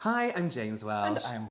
Hi, I'm James And Welsh. I'm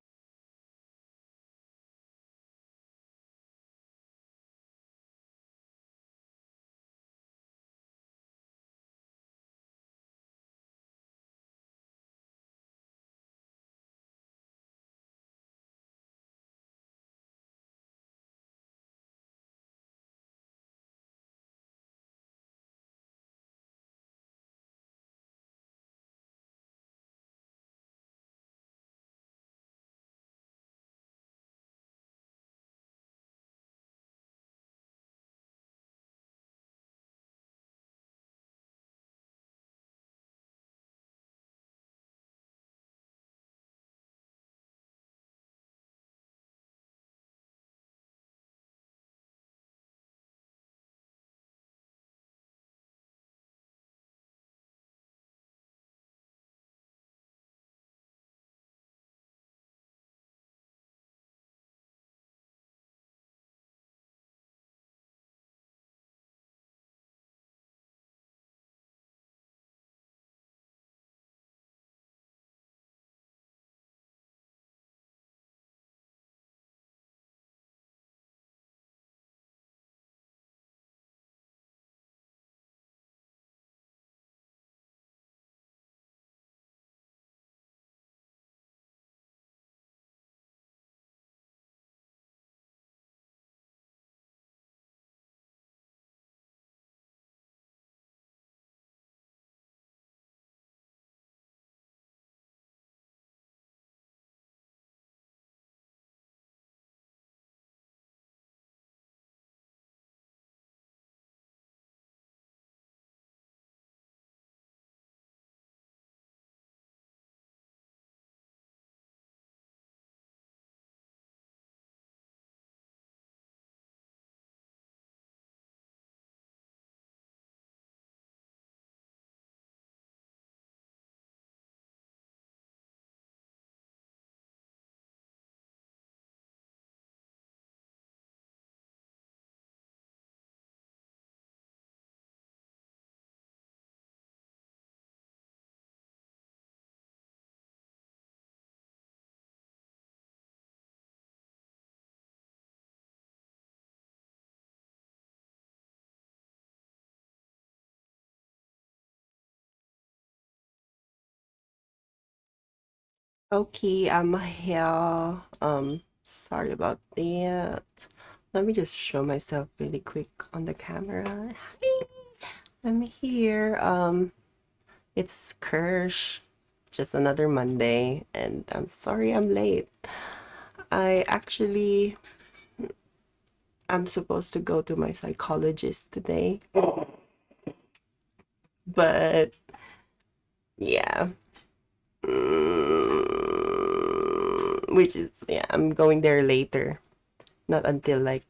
Okay, I'm here. Sorry about that. Let me just show myself really quick on the camera. Hi, I'm here. It's Kirsch, just another Monday, and I'm sorry I'm late. I actually, I'm supposed to go to my psychologist today, but yeah, which is, yeah, I'm going there later, not until like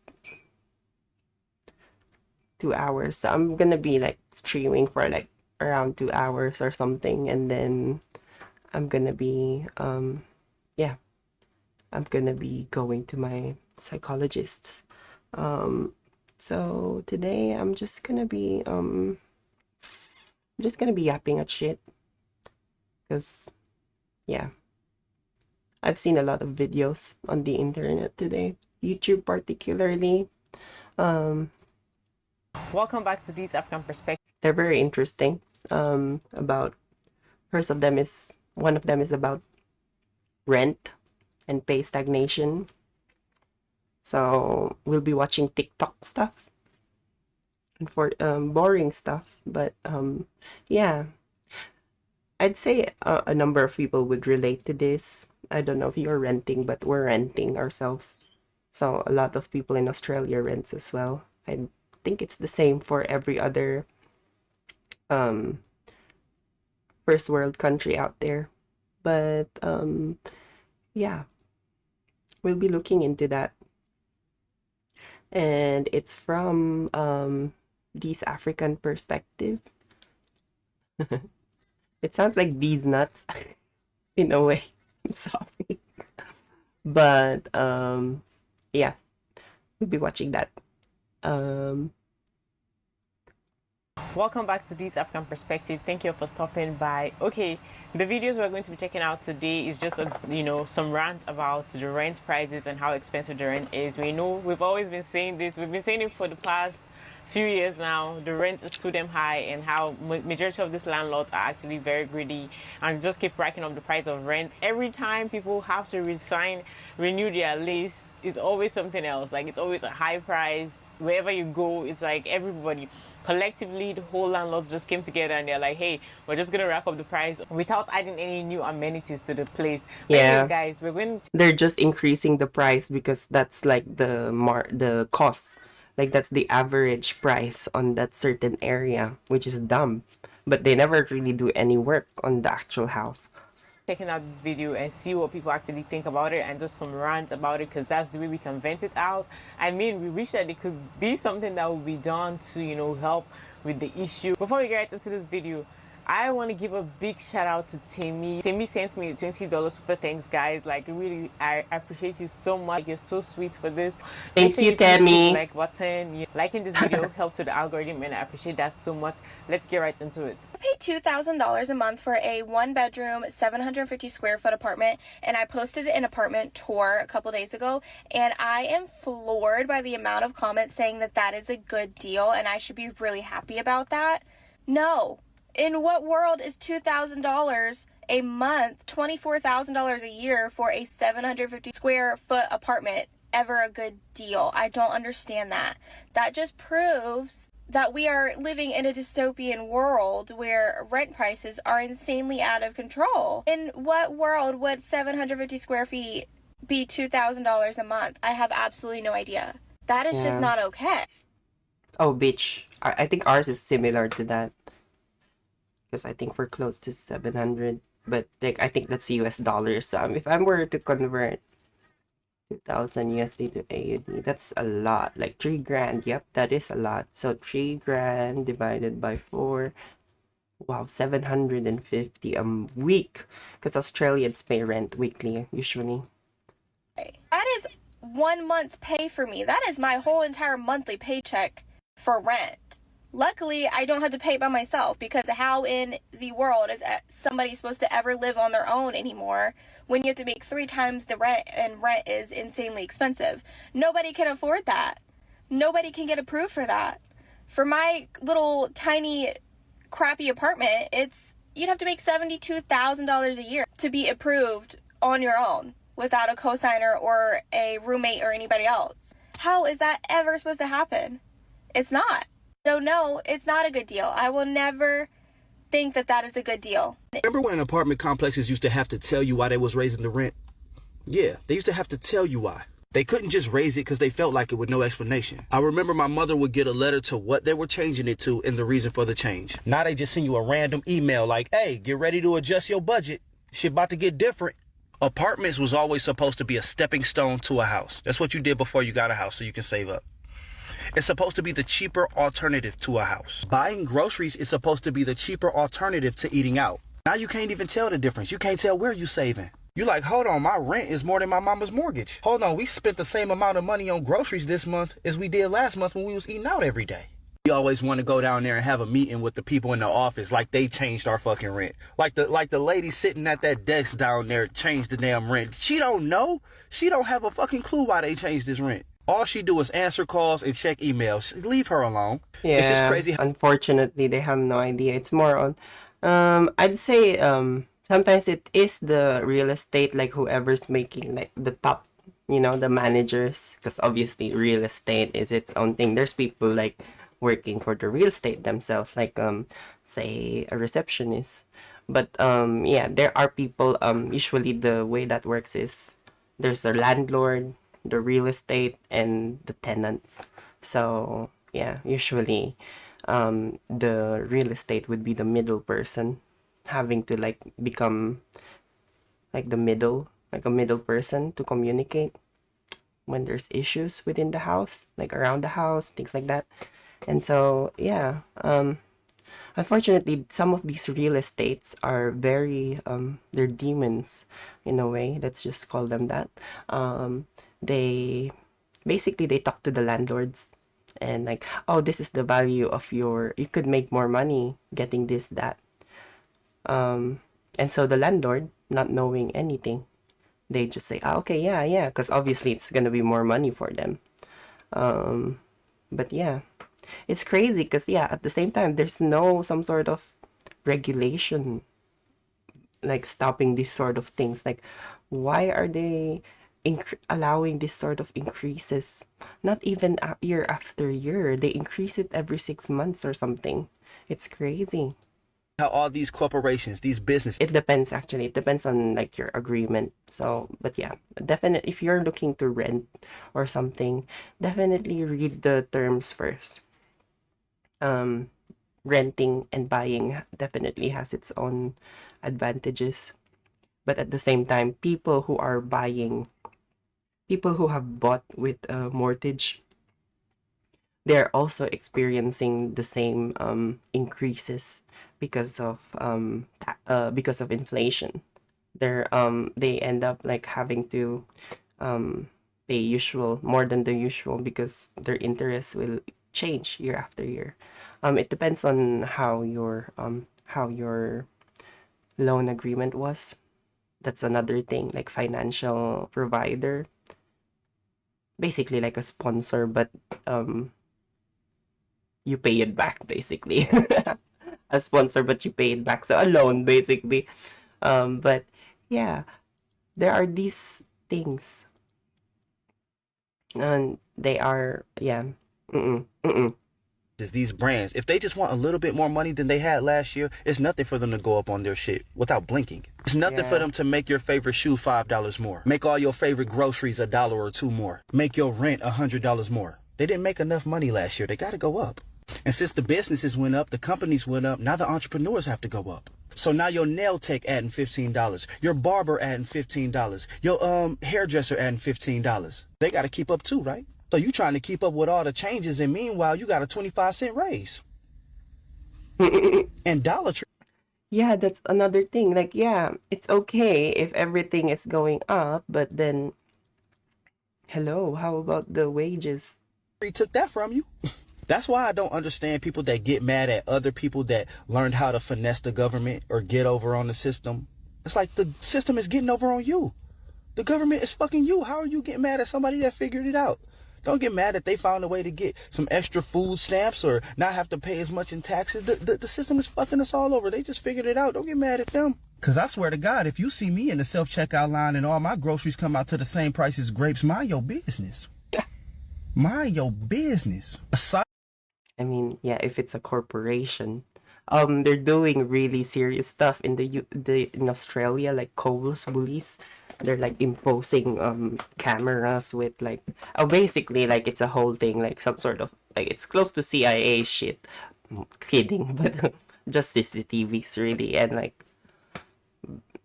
2 hours. So I'm gonna be like streaming for like around 2 hours or something, and then I'm gonna be yeah, I'm gonna be going to my psychologist. Um so today I'm just gonna be yapping at shit because yeah, I've seen a lot of videos on the internet today. YouTube particularly. Um welcome back to this African Perspective. they're very interesting. About first of them is one of them is about rent and pay stagnation. So we'll be watching TikTok stuff and for boring stuff, but yeah, I'd say a number of people would relate to this. I don't know if you're renting, but we're renting ourselves. So a lot of people in Australia rents as well. I think it's the same for every other um, first world country out there. But yeah, we'll be looking into that, and it's from these African perspective. It sounds like these nuts in a way. I'm sorry. But yeah, we'll be watching that. Um Welcome back to this African Perspective. Thank you for stopping by. Okay, the videos we're going to be checking out today is just some rant about the rent prices and how expensive the rent is. We know we've always been saying this. We've been saying it for the past few years now. The rent is too damn high, and how majority of these landlords are actually very greedy and just keep racking up the price of rent. Every time people have to renew their lease, it's always something else. Like, it's always a high price. Wherever you go, it's like everybody collectively, the whole landlords just came together and they're like, hey, we're just gonna rack up the price without adding any new amenities to the place. But anyways, Yeah, guys, we're going to they're just increasing the price because that's like the cost. Like that's the average price on that certain area, which is dumb. But they never really do any work on the actual house. checking out this video and see what people actually think about it, and just some rant about it, because that's the way we can vent it out. I mean, we wish that it could be something that would be done to, help with the issue. Before we get right into this video, I want to give a big shout out to Timmy. Timmy sent me $20 super thanks, guys. Like, really, I appreciate you so much. You're so sweet for this. Make Thank sure you, you please hit the Tammy. like button. Liking this video helps with the algorithm, and I appreciate that so much. Let's get right into it. I paid $2,000 a month for a one-bedroom, 750 square foot apartment, and I posted an apartment tour a couple days ago, and I am floored by the amount of comments saying that that is a good deal and I should be really happy about that. No. In what world is $2,000 a month, $24,000 a year for a 750 square foot apartment ever a good deal? I don't understand that. That just proves that we are living in a dystopian world where rent prices are insanely out of control. In what world would 750 square feet be $2,000 a month? I have absolutely no idea. That is just not okay. Oh, bitch. I think ours is similar to that. Because I think we're close to 700. But like I think that's US dollars. So if I were to convert 2,000 USD to AUD, that's a lot. Like 3 grand. Yep, that is a lot. So 3 grand divided by 4. Wow, 750 a week. Because Australians pay rent weekly usually. That is 1 month's pay for me. That is my whole entire monthly paycheck for rent. Luckily, I don't have to pay it by myself, because how in the world is somebody supposed to ever live on their own anymore when you have to make 3 times the rent, and rent is insanely expensive? Nobody can afford that. Nobody can get approved for that. For my little tiny crappy apartment, you'd have to make $72,000 a year to be approved on your own without a cosigner or a roommate or anybody else. How is that ever supposed to happen? It's not. So no, it's not a good deal. I will never think that that is a good deal. Remember when apartment complexes used to have to tell you why they was raising the rent? Yeah, they used to have to tell you why. They couldn't just raise it because they felt like it with no explanation. I remember my mother would get a letter to what they were changing it to and the reason for the change. Now they just send you a random email like, hey, get ready to adjust your budget. Shit about to get different. Apartments was always supposed to be a stepping stone to a house. That's what you did before you got a house so you can save up. It's supposed to be the cheaper alternative to a house. Buying groceries is supposed to be the cheaper alternative to eating out. Now you can't even tell the difference. You can't tell where you saving. You like, hold on, my rent is more than my mama's mortgage. Hold on, we spent the same amount of money on groceries this month as we did last month when we was eating out every day. We always want to go down there and have a meeting with the people in the office like they changed our fucking rent. Like the lady sitting at that desk down there changed the damn rent. She don't know. She don't have a fucking clue why they changed this rent. All she do is answer calls and check emails. Leave her alone. Yeah, it's just crazy. Unfortunately, they have no idea. It's more on, I'd say, sometimes it is the real estate, like whoever's making like the top, the managers, because obviously real estate is its own thing. There's people like working for the real estate themselves, like say a receptionist. But yeah, there are people. Usually the way that works is there's a landlord, the real estate, and the tenant. So yeah, usually the real estate would be the middle person, having to like become like a middle person to communicate when there's issues within the house, like around the house, things like that. And so yeah, unfortunately, some of these real estates are very they're demons in a way. Let's just call them that. They basically they talk to the landlords and like, oh, this is the value of your, you could make more money getting this, that. And so the landlord, not knowing anything, they just say, oh, okay, yeah, because obviously it's gonna be more money for them. But yeah, it's crazy because, yeah, at the same time, there's no some sort of regulation like stopping these sort of things. Like, why are they allowing this sort of increases? Not even year after year, they increase it every 6 months or something. It's crazy. How all these corporations, these businesses, It depends, actually. It depends on like your agreement. So, but yeah, definitely if you're looking to rent or something, definitely read the terms first. Renting and buying definitely has its own advantages, but at the same time, people who are buying, people who have bought with a mortgage, they're also experiencing the same increases because of inflation. They end up like having to pay usual more than the usual because their interest will change year after year. It depends on how your loan agreement was. That's another thing, like financial provider, basically like a sponsor, but you pay it back basically. A sponsor, but you pay it back, so a loan basically. But yeah, there are these things, and they are, yeah. these brands, if they just want a little bit more money than they had last year, it's nothing for them to go up on their shit without blinking. It's nothing for them to make your favorite shoe $5 more. Make all your favorite groceries $1 or $2 more. Make your rent $100 more. They didn't make enough money last year. They got to go up. And since the businesses went up, the companies went up, now the entrepreneurs have to go up. So now your nail tech adding $15, your barber adding $15, your hairdresser adding $15. They got to keep up too, right? So you trying to keep up with all the changes, and meanwhile you got a 25-cent raise. And Dollar Tree. Yeah, that's another thing. Like, yeah, it's okay if everything is going up, but then, hello, how about the wages? Took that from you. That's why I don't understand people that get mad at other people that learned how to finesse the government or get over on the system. It's like the system is getting over on you. The government is fucking you. How are you getting mad at somebody that figured it out? Don't get mad that they found a way to get some extra food stamps or not have to pay as much in taxes. The system is fucking us all over. They just figured it out. Don't get mad at them. Because I swear to God, if you see me in the self-checkout line and all my groceries come out to the same price as grapes, mind your business. Mind your business. I mean, yeah, if it's a corporation, they're doing really serious stuff in in Australia, like Coles bullies. They're like imposing cameras with like, oh, basically like it's a whole thing, like some sort of like, it's close to CIA shit. Kidding, but just CCTVs really, and like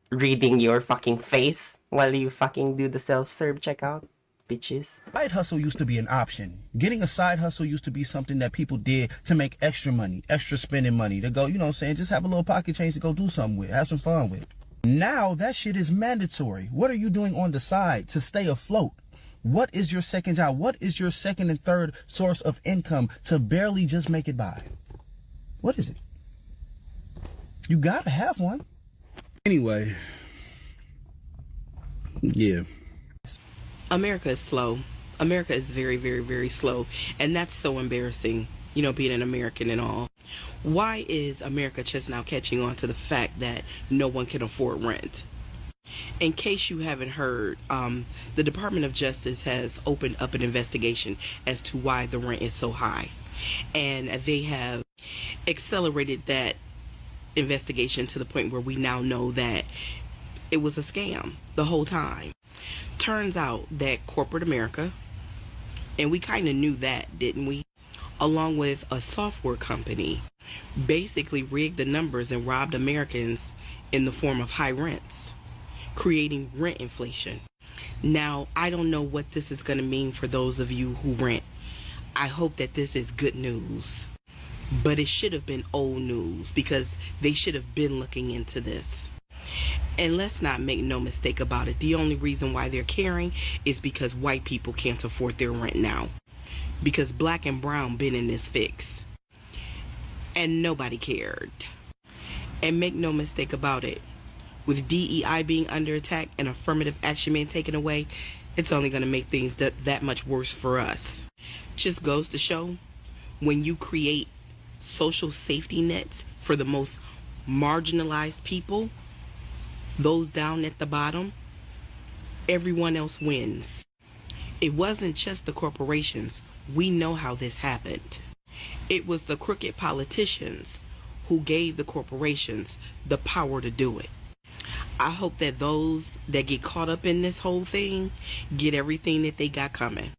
reading your fucking face while you fucking do the self-serve checkout. Bitches. Side hustle used to be an option. Getting a side hustle used to be something that people did to make extra money, extra spending money, to go, you know what I'm saying, just have a little pocket change to go do something with, have some fun with. Now that shit is mandatory. What are you doing on the side to stay afloat? What is your second job? What is your second and third source of income to barely just make it by? What is it? You gotta have one. Anyway, yeah. America is slow. America is very, very, very slow. And that's so embarrassing, you know, being an American and all. Why is America just now catching on to the fact that no one can afford rent? In case you haven't heard, the Department of Justice has opened up an investigation as to why the rent is so high. And they have accelerated that investigation to the point where we now know that it was a scam the whole time. Turns out that corporate America, and we kind of knew that, didn't we? Along with a software company, basically rigged the numbers and robbed Americans in the form of high rents, creating rent inflation. Now, I don't know what this is going to mean for those of you who rent. I hope that this is good news, but it should have been old news because they should have been looking into this. And let's not make no mistake about it. The only reason why they're caring is because white people can't afford their rent now. because black and brown been in this fix. And nobody cared. And make no mistake about it, with DEI being under attack and affirmative action being taken away, it's only going to make things that much worse for us. Just goes to show, when you create social safety nets for the most marginalized people, those down at the bottom, everyone else wins. It wasn't just the corporations. We know how this happened. It was the crooked politicians who gave the corporations the power to do it. I hope that those that get caught up in this whole thing get everything that they got coming.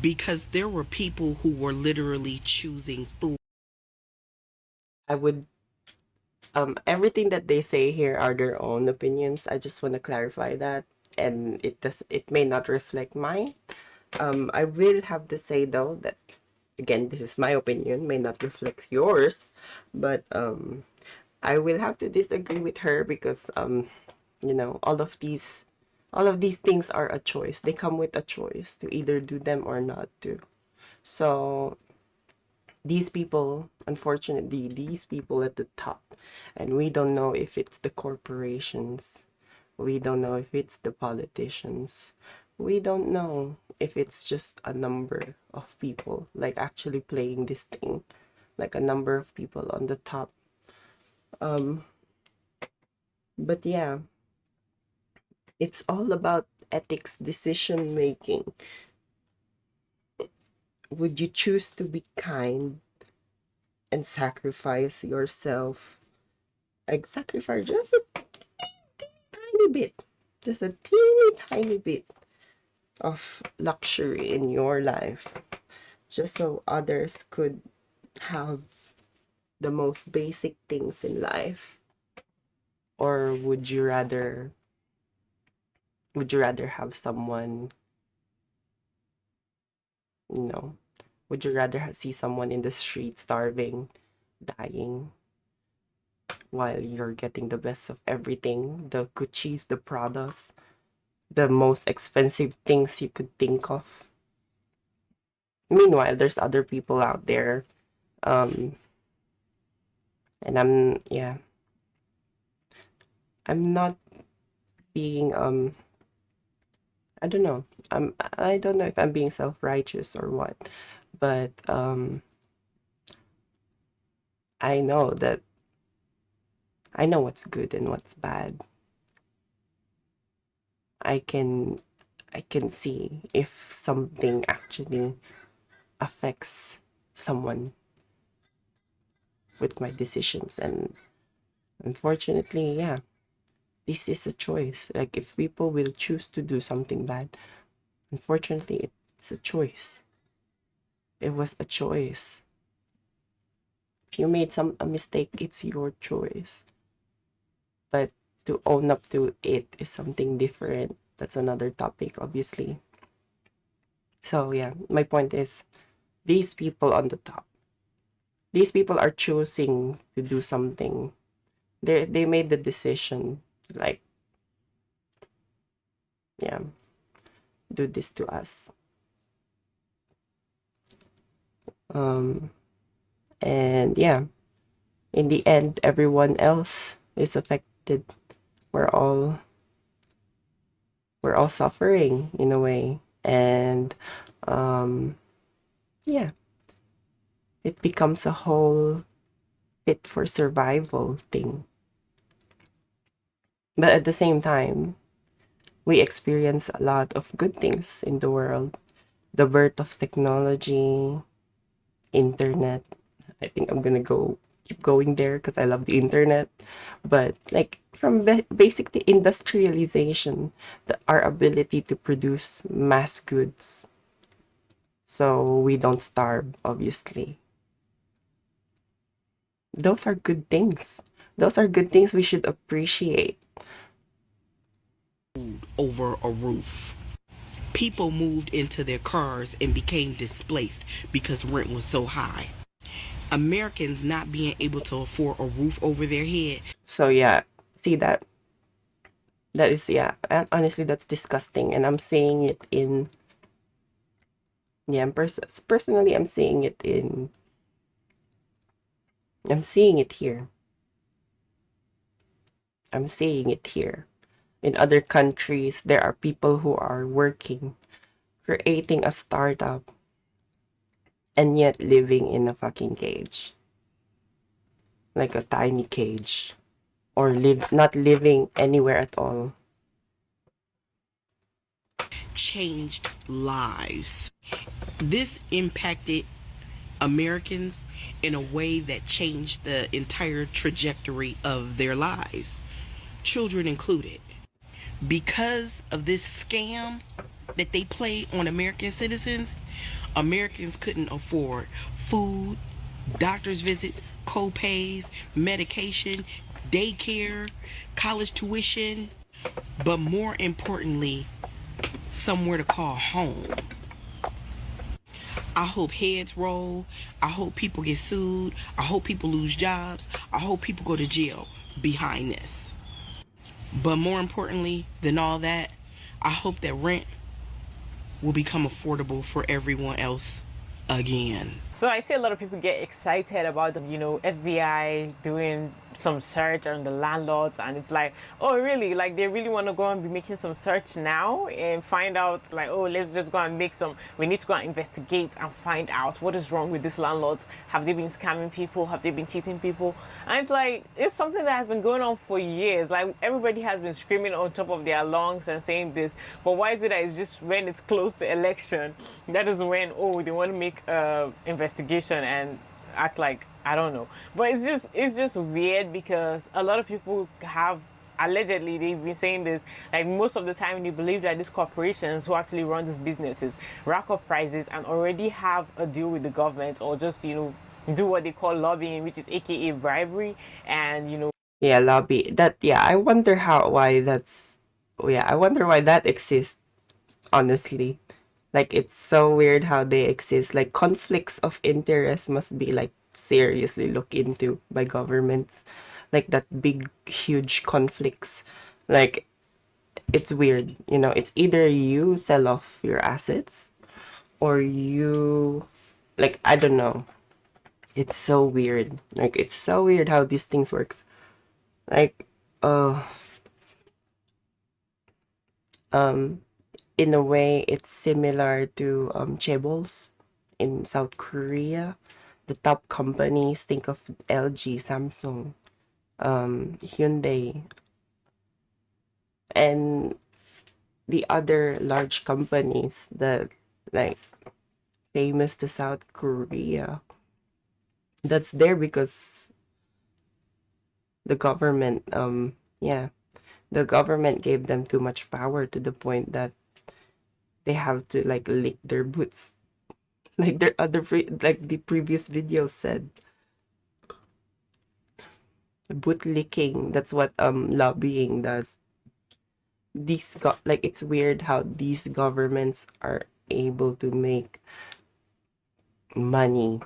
Because there were people who were literally choosing food. I would everything that they say here are their own opinions. I just want to clarify that, and it may not reflect mine. I will have to say though that, again, this is my opinion, may not reflect yours, but I will have to disagree with her because you know, all of these things are a choice. They come with a choice to either do them or not to. So these people, unfortunately, these people at the top, and we don't know if it's the corporations, we don't know if it's the politicians, we don't know if it's just a number of people like actually playing this thing, like a number of people on the top. But yeah, it's all about ethics, decision making. Would you choose to be kind and sacrifice yourself? Like sacrifice just a tiny bit, just a teeny tiny bit of luxury in your life, just so others could have the most basic things in life? Or would you rather have someone, you know, would you rather see someone in the street starving, dying, while you're getting the best of everything, the Gucci's, the Pradas, the most expensive things you could think of? Meanwhile, there's other people out there, and I'm not being I don't know. I don't know if I'm being self-righteous or what, but I know that I know what's good and what's bad. I can see if something actually affects someone with my decisions, and unfortunately, yeah, this is a choice. Like if people will choose to do something bad, unfortunately, it's a choice. It was a choice. If you made a mistake, it's your choice. But to own up to it is something different. That's another topic, obviously. So yeah, my point is, these people on the top, these people are choosing to do something. They made the decision, like, yeah, do this to us. And yeah, in the end, everyone else is affected. We're all suffering in a way, and yeah, it becomes a whole fit for survival thing. But at the same time, we experience a lot of good things in the world. The birth of technology, internet. I think I'm gonna keep going there because I love the internet. But like from basic to industrialization, our ability to produce mass goods, so we don't starve, obviously. Those are good things. Those are good things we should appreciate. Over a roof. People moved into their cars and became displaced because rent was so high. Americans not being able to afford a roof over their head. So yeah, see that is, yeah, honestly, that's disgusting, and I'm saying it in Yeah, personally, I'm seeing it here. I'm seeing it here. In other countries, there are people who are working, creating a startup, and yet living in a fucking cage. Like a tiny cage. Or not living anywhere at all. Changed lives. This impacted Americans in a way that changed the entire trajectory of their lives, children included. Because of this scam that they play on American citizens, Americans couldn't afford food, doctor's visits, co-pays, medication, daycare, college tuition, but more importantly, somewhere to call home. I hope heads roll. I hope people get sued. I hope people lose jobs. I hope people go to jail behind this. But more importantly than all that, I hope that rent will become affordable for everyone else again. So I see a lot of people get excited about the, FBI doing some search on the landlords, and it's like, oh really? Like they really want to go and be making some search now and find out, like, oh, let's just go and we need to go and investigate and find out what is wrong with these landlords. Have they been scamming people? Have they been cheating people? And it's like, it's something that has been going on for years. Like everybody has been screaming on top of their lungs and saying this, but why is it that it's just when it's close to election, that is when, oh, they want to make investigation and act like, I don't know. But it's just weird because a lot of people have, allegedly, they've been saying this, like most of the time they believe that these corporations who actually run these businesses rack up prices and already have a deal with the government, or just, do what they call lobbying, which is AKA bribery, and Yeah, lobby. I wonder why that exists, honestly. Like, it's so weird how they exist. Like, conflicts of interest must be, like, seriously looked into by governments. Like, that big, huge conflicts. Like, it's weird. It's either you sell off your assets or you, like, I don't know. It's so weird. Like, it's so weird how these things work. Like, in a way, it's similar to chaebols in South Korea. The top companies, think of LG, Samsung, Hyundai, and the other large companies that, like, famous to South Korea. That's there because the government, the government gave them too much power to the point that they have to, like, lick their boots, like like the previous video said. Boot licking, that's what lobbying does. Like, it's weird how these governments are able to make money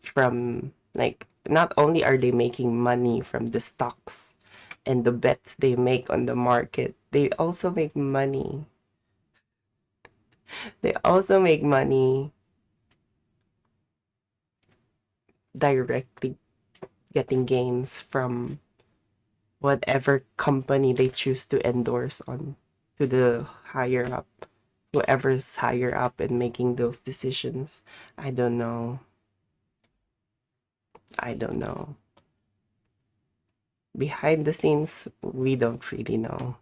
from, like, not only are they making money from the stocks and the bets they make on the market, they also make money. They also make money directly getting gains from whatever company they choose to endorse on to the higher up, whoever's higher up and making those decisions. I don't know. Behind the scenes, we don't really know.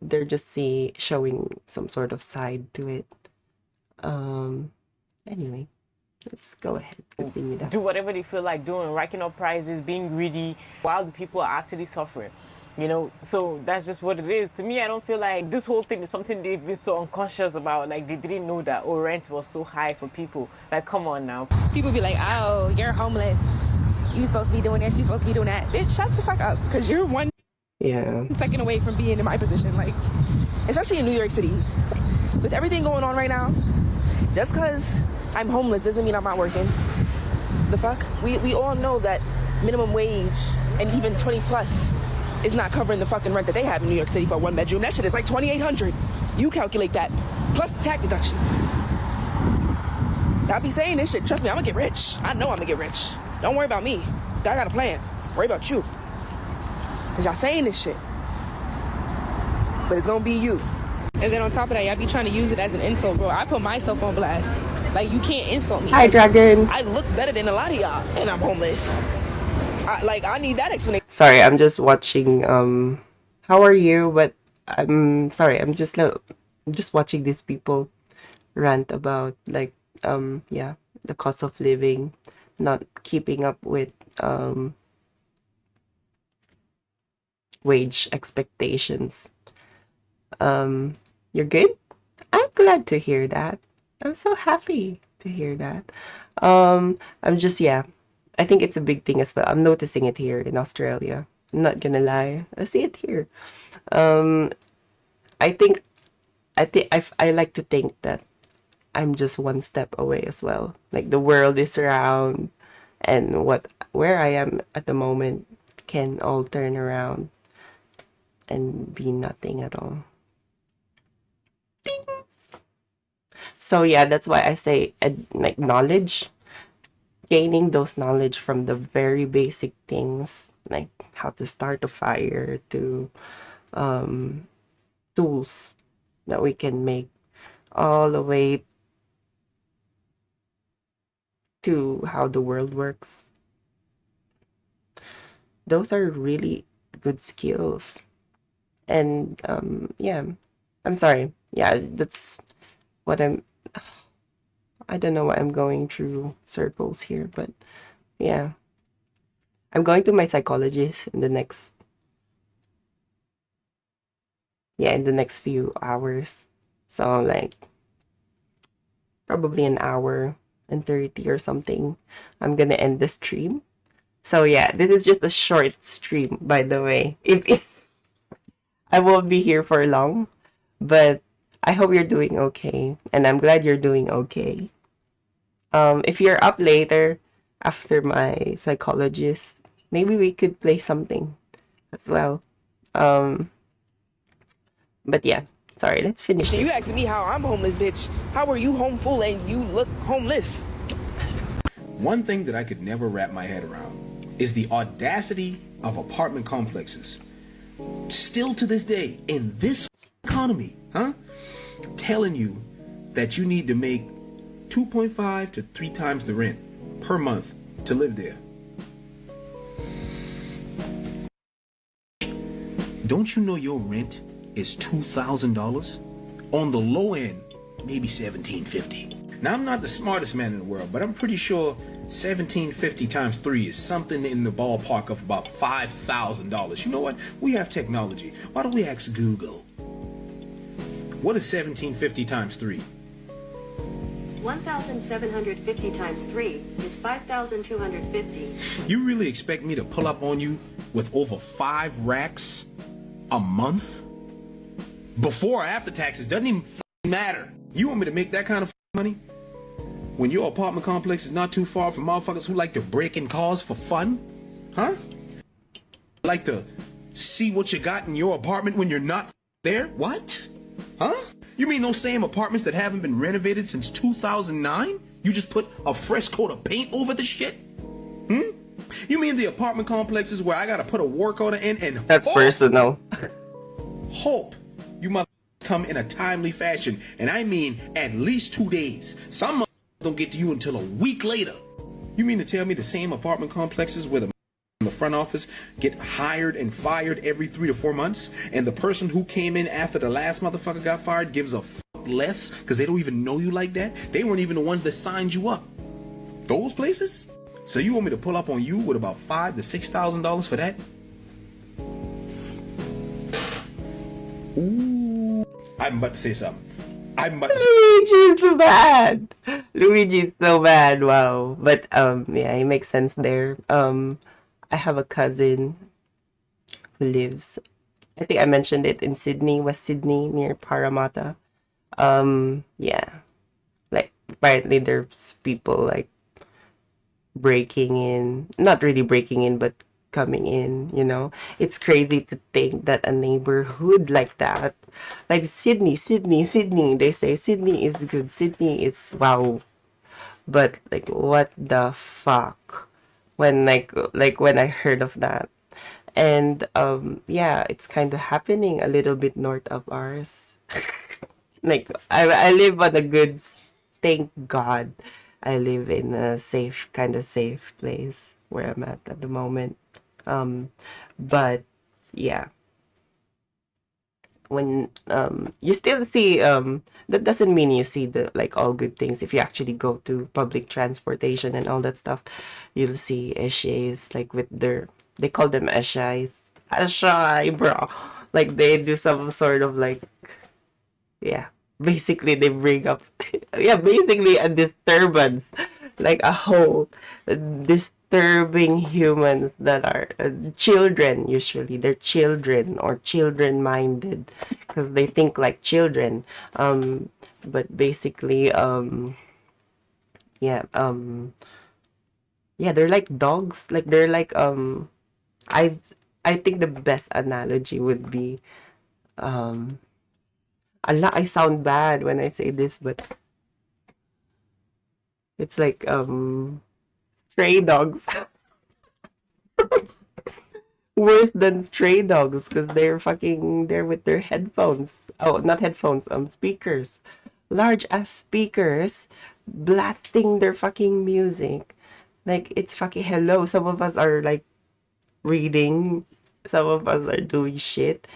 They're just showing some sort of side to it. Anyway, let's go ahead, continue that. do whatever they feel like doing, racking up prices, being greedy, while the people are actually suffering. So that's just what it is. To me, I don't feel like this whole thing is something they've been so unconscious about. Like, they didn't know that, rent was so high for people. Like, come on now. People be like, oh, you're homeless. You supposed to be doing this, you supposed to be doing that. Bitch, shut the fuck up, because you're 1 second away from being in my position. Like, especially in New York City. With everything going on right now, just because I'm homeless doesn't mean I'm not working. The fuck? We all know that minimum wage and even 20 plus is not covering the fucking rent that they have in New York City for a 1 bedroom. That shit is like $2,800. You calculate that, plus the tax deduction. I be saying this shit. Trust me, I'm gonna get rich. I know I'm gonna get rich. Don't worry about me. I got a plan. Worry about you. Cause y'all saying this shit. But it's gonna be you. And then on top of that, y'all be trying to use it as an insult, bro. I put myself on blast. Like, you can't insult me. Hi, Dragon. I look better than a lot of y'all, and I'm homeless. I need that explanation. Sorry, I'm just watching. How are you? But I'm sorry. I'm just watching these people rant about like yeah, the cost of living, not keeping up with wage expectations. You're good? I'm glad to hear that. I'm so happy to hear that. I'm just, yeah, I think it's a big thing as well. I'm noticing it here in Australia. I'm not gonna lie. I see it here. I think I like to think that I'm just one step away as well. Like the world is around, and where I am at the moment can all turn around and be nothing at all. So yeah, that's why I say like knowledge, gaining those knowledge from the very basic things, like how to start a fire, to tools that we can make, all the way to how the world works. Those are really good skills. And yeah, I'm sorry. Yeah, that's what I don't know why I'm going through circles here, but yeah. I'm going to my psychologist in the next few hours. So like probably an hour and 30 or something. I'm gonna end the stream. So yeah, this is just a short stream, by the way. If I won't be here for long, but I hope you're doing okay, and I'm glad you're doing okay. If you're up later after my psychologist, maybe we could play something as well. But yeah, sorry, let's finish You this. asking me how I'm homeless, bitch. How are you home full and you look homeless? One thing that I could never wrap my head around is the audacity of apartment complexes. Still to this day, in this economy, telling you that you need to make 2.5 to 3 times the rent per month to live there. Don't you know your rent is $2,000? On the low end, maybe $1,750. Now, I'm not the smartest man in the world, but I'm pretty sure $1,750 times 3 is something in the ballpark of about $5,000. You know what? We have technology. Why don't we ask Google? What is 1,750 times 3? 1,750 times 3 is 5,250. You really expect me to pull up on you with over 5 racks a month? Before or after taxes, doesn't even matter. You want me to make that kind of money? When your apartment complex is not too far from motherfuckers who like to break in cars for fun? Huh? Like to see what you got in your apartment when you're not there? What? Huh? You mean those same apartments that haven't been renovated since 2009? You just put a fresh coat of paint over the shit? You mean the apartment complexes where I gotta put a work order in and That's personal. hope you motherfuckers come in a timely fashion, and I mean at least 2 days. Some motherfuckers don't get to you until a week later. You mean to tell me the same apartment complexes where the in the front office get hired and fired every 3 to 4 months, and the person who came in after the last motherfucker got fired gives a less because they don't even know you like that? They weren't even the ones that signed you up. Those places? So you want me to pull up on you with about $5,000 to $6,000 for that? Ooh, I'm about to say something. Luigi's so bad. Luigi's so bad. Wow. But yeah, it makes sense there. I have a cousin who lives, I think I mentioned it, in Sydney, West Sydney, near Parramatta. Yeah. Like apparently there's people like breaking in, not really breaking in, but coming in, you know. It's crazy to think that a neighborhood like that, like Sydney, they say Sydney is good, Sydney is wow. But like what the fuck when like when I heard of that. And yeah, it's kind of happening a little bit north of ours. Like I live on a good, thank God, I live in a safe, kind of safe place where I'm at the moment. But yeah, when you still see that doesn't mean you see the like all good things. If you actually go to public transportation and all that stuff, you'll see essays like with their, they call them essays, essay bro, like they do some sort of like, yeah, basically they bring up yeah, basically a disturbance, like a whole disturbing humans that are children. Usually they're children or children minded because they think like children, but basically yeah, yeah, they're like dogs, like they're like i I think the best analogy would be Allah, I sound bad when I say this, but it's like stray dogs. Worse than stray dogs because they're fucking there with their headphones. Oh, not headphones, speakers. Large ass speakers blasting their fucking music. Like it's fucking hello. Some of us are like reading, some of us are doing shit.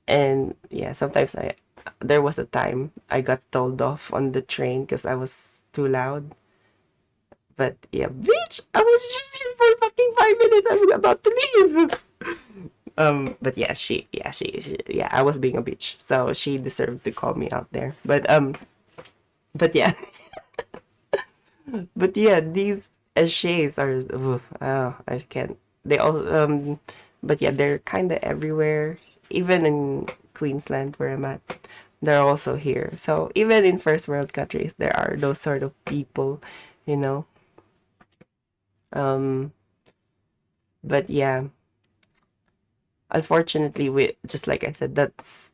And yeah, sometimes there was a time I got told off on the train because I was too loud. But yeah, bitch, I was just here for fucking 5 minutes. I'm about to leave. But yeah, she, yeah, I was being a bitch, so she deserved to call me out there. But yeah, but yeah, these shades are, oh, I can't. They all, but yeah, they're kind of everywhere. Even in Queensland, where I'm at, they're also here. So even in first world countries, there are those sort of people, you know. But yeah, unfortunately, we, just like I said, that's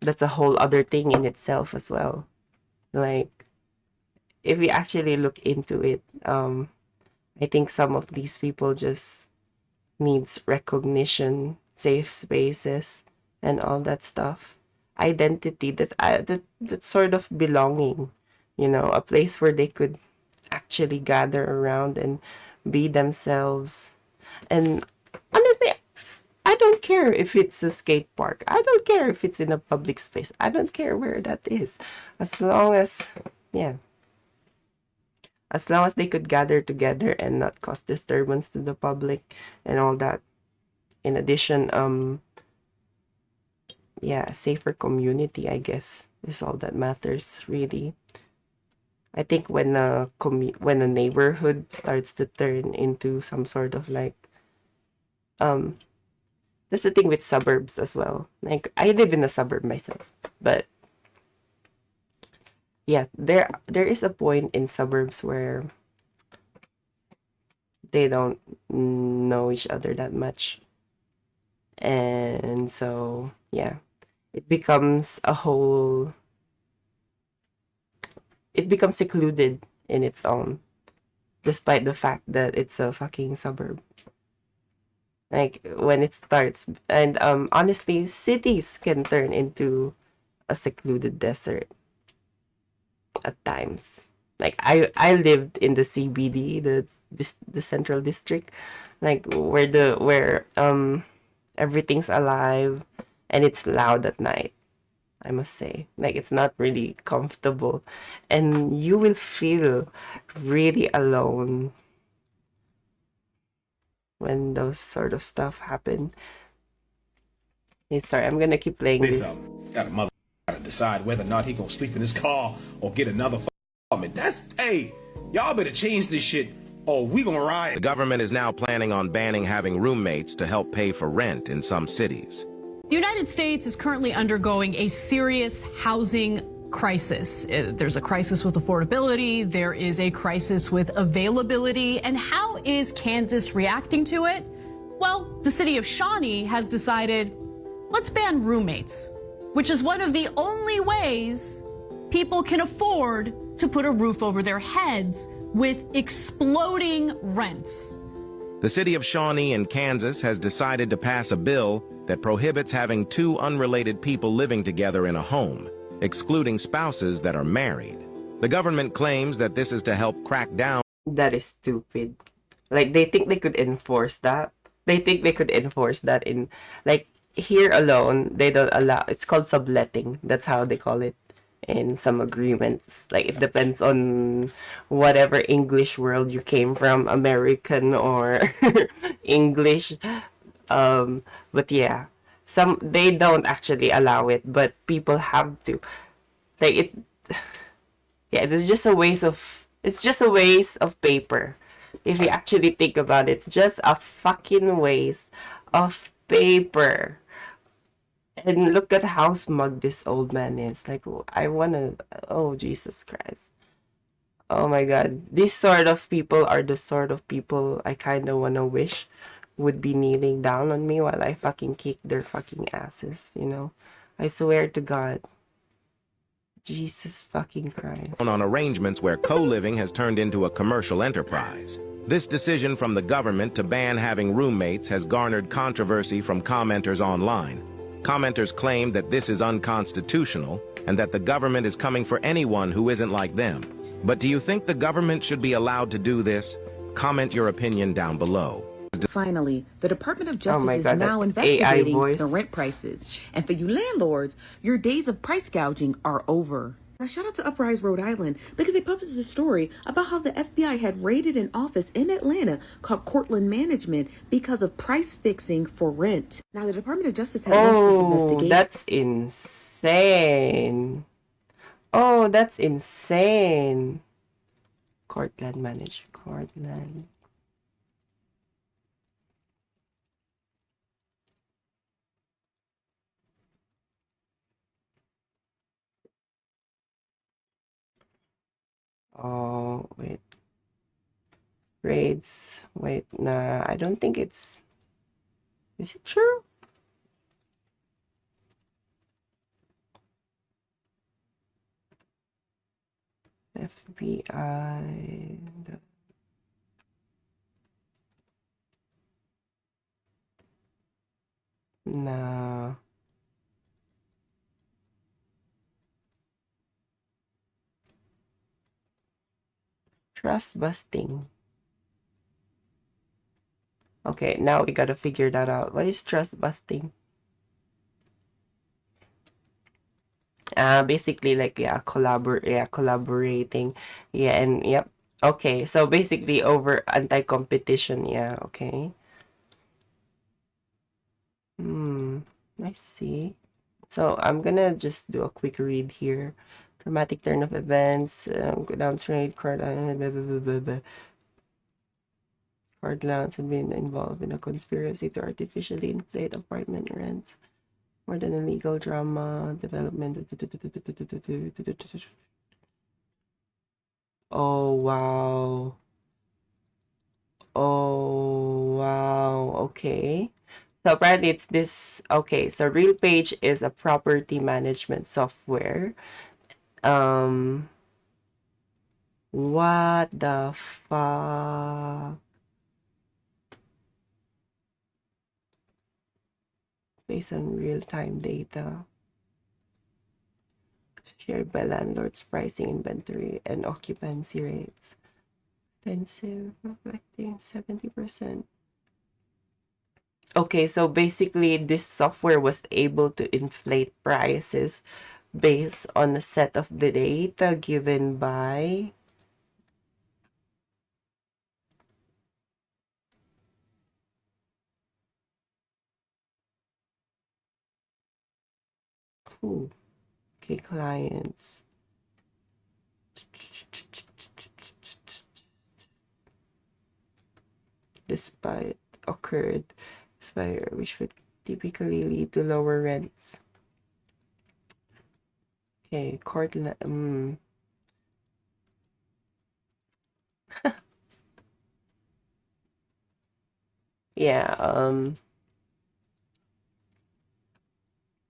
a whole other thing in itself as well. Like if we actually look into it, I think some of these people just needs recognition, safe spaces, and all that stuff. Identity, that sort of belonging, you know, a place where they could actually gather around and be themselves. And honestly, I don't care if it's a skate park. I don't care if it's in a public space. I don't care where that is. As long as, yeah, as long as they could gather together and not cause disturbance to the public and all that. In addition, yeah, a safer community, I guess, is all that matters, really. I think when a neighborhood starts to turn into some sort of like, that's the thing with suburbs as well. Like I live in a suburb myself, but yeah, there is a point in suburbs where they don't know each other that much, and so yeah, it becomes secluded in its own, despite the fact that it's a fucking suburb. Like when it starts, and honestly, cities can turn into a secluded desert at times. Like I lived in the CBD, the central district, like where everything's alive and it's loud at night. I must say, like it's not really comfortable, and you will feel really alone when those sort of stuff happen. Hey, sorry, I'm gonna keep playing this. Got a mother gotta decide whether or not he gonna sleep in his car or get another apartment. That's, hey, y'all better change this shit or we gonna riot. The government is now planning on banning having roommates to help pay for rent in some cities. The United States is currently undergoing a serious housing crisis. There's a crisis with affordability. There is a crisis with availability. And how is Kansas reacting to it? Well, the city of Shawnee has decided, let's ban roommates, which is one of the only ways people can afford to put a roof over their heads with exploding rents. The city of Shawnee in Kansas has decided to pass a bill that prohibits having two unrelated people living together in a home, excluding spouses that are married. The government claims that this is to help crack down. That is stupid. Like, they think they could enforce that. They think they could enforce that in, like, here alone, they don't allow, it's called subletting. That's how they call it in some agreements. Like, it depends on whatever English world you came from, American or English. But yeah, some, they don't actually allow it, but people have to. Like, it, yeah, it's just a waste of, it's just a waste of paper. If you actually think about it, just a fucking waste of paper. And look at how smug this old man is. Like, I wanna, oh, Jesus Christ. Oh my God. These sort of people are the sort of people I kinda wanna wish would be kneeling down on me while I fucking kick their fucking asses, you know? I swear to God. Jesus fucking Christ. On arrangements where co-living has turned into a commercial enterprise. This decision from the government to ban having roommates has garnered controversy from commenters online. Commenters claim that this is unconstitutional and that the government is coming for anyone who isn't like them. But do you think the government should be allowed to do this? Comment your opinion down below. Finally, the Department of Justice my is God, now that investigating AI voice. the rent prices. And for you landlords, your days of price gouging are over. Now, shout out to Uprise, Rhode Island, because they published a story about how the FBI had raided an office in Atlanta called Cortland Management because of price fixing for rent. Now, the Department of Justice had launched this Oh, investigation. that's insane. Oh, that's insane. Cortland Manage. Cortland. Oh, wait. Raids. Wait, nah, I don't think it's... Is it true? FBI... Nah. Trust busting. Okay, now we gotta figure that out. What is trust busting? Basically, like, yeah, collaborating. Yeah, and yep. Okay, so basically over anti-competition. Yeah, okay. I see. So I'm gonna just do a quick read here. Dramatic turn of events. Go down straight. Cardlands have been involved in a conspiracy to artificially inflate apartment rents. More than a legal drama. Development. Oh, wow. Oh, wow. Okay. So apparently it's this. Okay, so RealPage is a property management software. What the fuck? Based on real-time data shared by landlords, pricing, inventory, and occupancy rates. Extensive, reflecting 70%. Okay, so basically this software was able to inflate prices based on a set of the data given by who? Okay, clients. Despite occurred, which would typically lead to lower rents. Okay, Cortland. Yeah,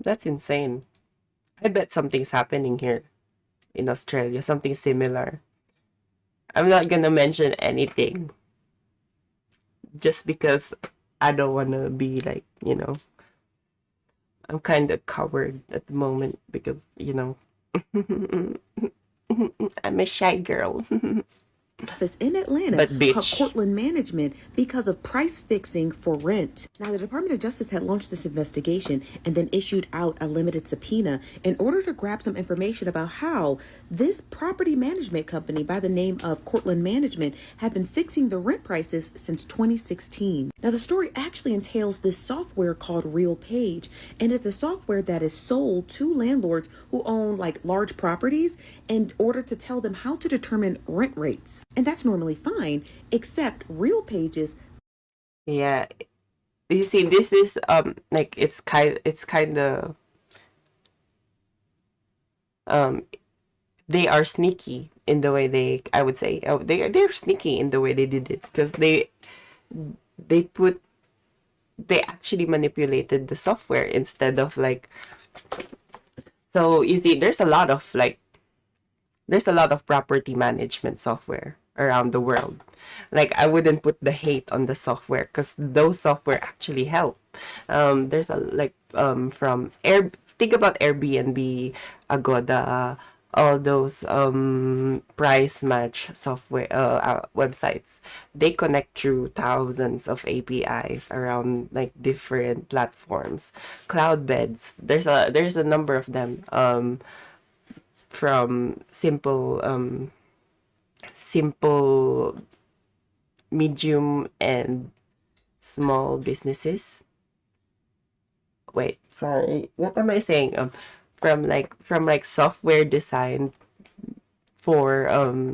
that's insane. I bet something's happening here in Australia, something similar. I'm not gonna mention anything just because I don't wanna be like, I'm kind of coward at the moment because, I'm a shy girl. Office in Atlanta But called bitch. Cortland Management because of price fixing for rent. Now, the Department of Justice had launched this investigation and then issued out a limited subpoena in order to grab some information about how this property management company by the name of Cortland Management had been fixing the rent prices since 2016. Now, the story actually entails this software called RealPage, and it's a software that is sold to landlords who own like large properties in order to tell them how to determine rent rates. And that's normally fine, except RealPage's. Yeah. You see, this is like it's kind of um they are sneaky in the way I would say they're sneaky in the way they did it because they put they actually manipulated the software instead of like. So you see, there's a lot of property management software around the world. Like I wouldn't put the hate on the software because those software actually help. There's a like from Air. Think about Airbnb, Agoda, all those price match software websites. They connect through thousands of APIs around like different platforms. Cloud beds. There's a number of them. From simple, medium, and small businesses. Wait, sorry. What am I saying? From like software design for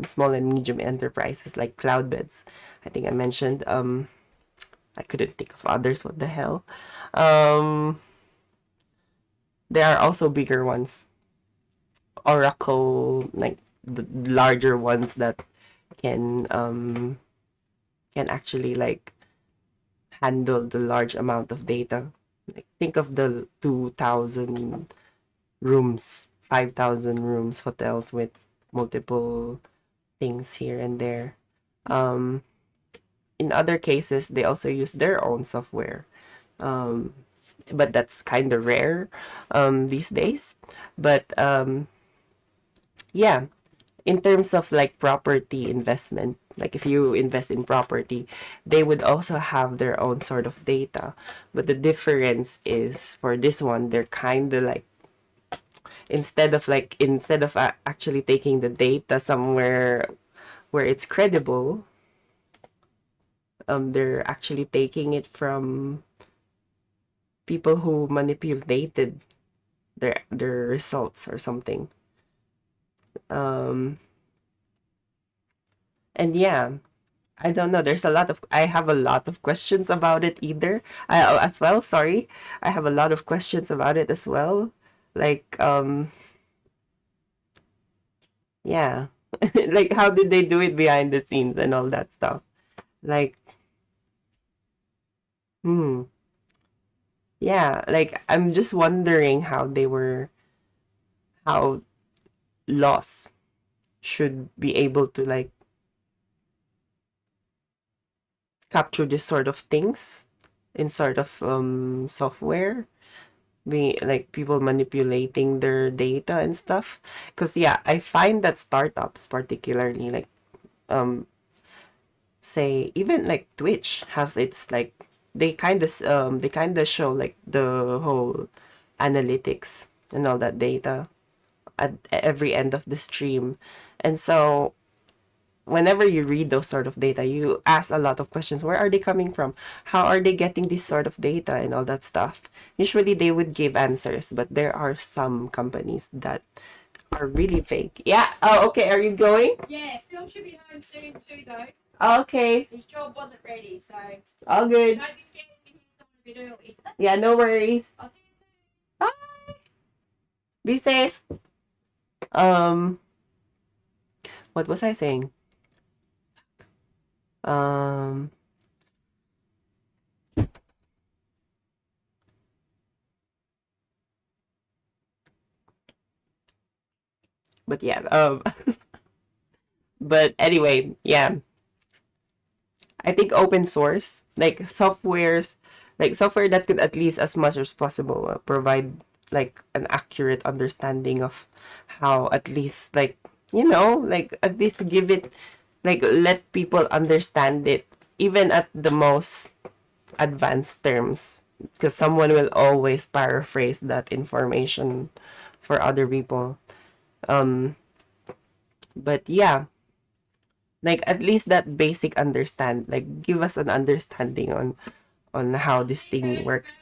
small and medium enterprises like Cloudbeds. I think I mentioned. I couldn't think of others. What the hell? Um, there are also bigger ones. Oracle, like the larger ones that can actually like handle the large amount of data. Like think of the 2,000 rooms, 5,000 rooms hotels with multiple things here and there. Um, in other cases, they also use their own software. Um, but that's kind of rare these days. But yeah, in terms of like property investment, like if you invest in property, they would also have their own sort of data. But the difference is for this one, they're kind of like instead of actually taking the data somewhere where it's credible, they're actually taking it from people who manipulated their results or something. Um, and yeah, I don't know. I have a lot of questions about it either. As well, sorry. I have a lot of questions about it as well. Like, yeah. Like, how did they do it behind the scenes and all that stuff? Like, hmm. Yeah, like, I'm just wondering how laws should be able to, like, capture this sort of things in sort of software, be like people manipulating their data and stuff. Because yeah, I find that startups particularly like um say even like Twitch has its like they kind of show like the whole analytics and all that data at every end of the stream. And so whenever you read those sort of data, you ask a lot of questions. Where are they coming from? How are they getting this sort of data and all that stuff? Usually they would give answers, but there are some companies that are really fake. Yeah. Oh, okay. Are you going? Yeah, Phil should be home soon too, though. Okay. His job wasn't ready, so All good. don't be scared if you hear someone a bit early. Yeah, no worries. I'll see you soon. Bye. Be safe. Um, what was I saying? Um, But yeah, but anyway, yeah. I think open source, like software that could at least as much as possible provide like an accurate understanding of how at least like like at least give it like let people understand it even at the most advanced terms, because someone will always paraphrase that information for other people. Um, but yeah, like at least that basic understand, like give us an understanding on how this thing works.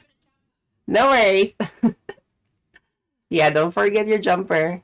No worries. Yeah, don't forget your jumper.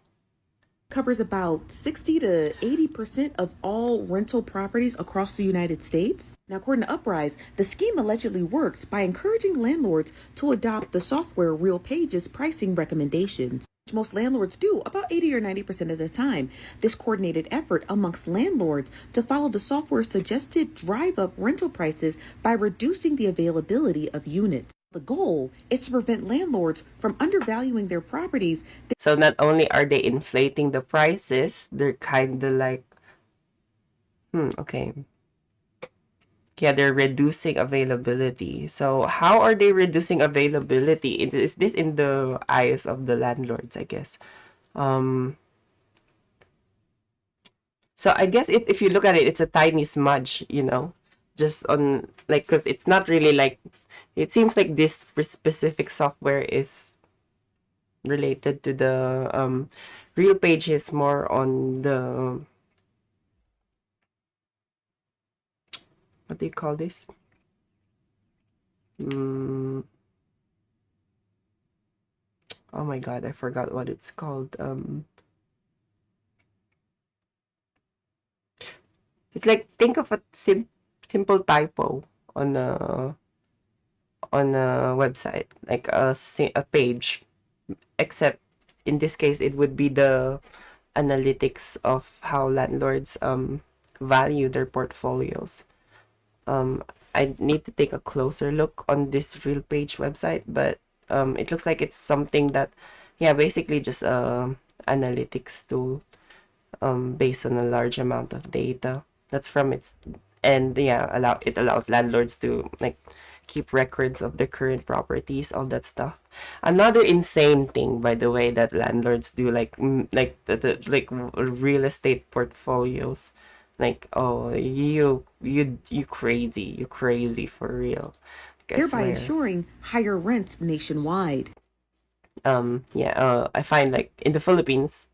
Covers about 60 to 80% of all rental properties across the United States. Now, according to Uprise, the scheme allegedly works by encouraging landlords to adopt the software Real Pages pricing recommendations, which most landlords do about 80 or 90% of the time. This coordinated effort amongst landlords to follow the software's suggested drive up rental prices by reducing the availability of units. The goal is to prevent landlords from undervaluing their properties. So not only are they inflating the prices, they're kind of like, okay. Yeah, they're reducing availability. So how are they reducing availability? Is this in the eyes of the landlords, I guess? So I guess if you look at it, it's a tiny smudge, just on like, because it's not really like, it seems like this specific software is related to the Real Pages more on the, what do you call this? Oh my god, I forgot what it's called. It's like, think of a simple typo on a website, like a page, except in this case it would be the analytics of how landlords value their portfolios. I need to take a closer look on this Real Page website, but it looks like it's something that, yeah, basically just a analytics tool based on a large amount of data that's from its, and yeah, it allows landlords to like keep records of their current properties, all that stuff. Another insane thing, by the way, that landlords do, like like real estate portfolios, like, oh, you crazy for real, I thereby swear. ensuring higher rents nationwide. I find like in the Philippines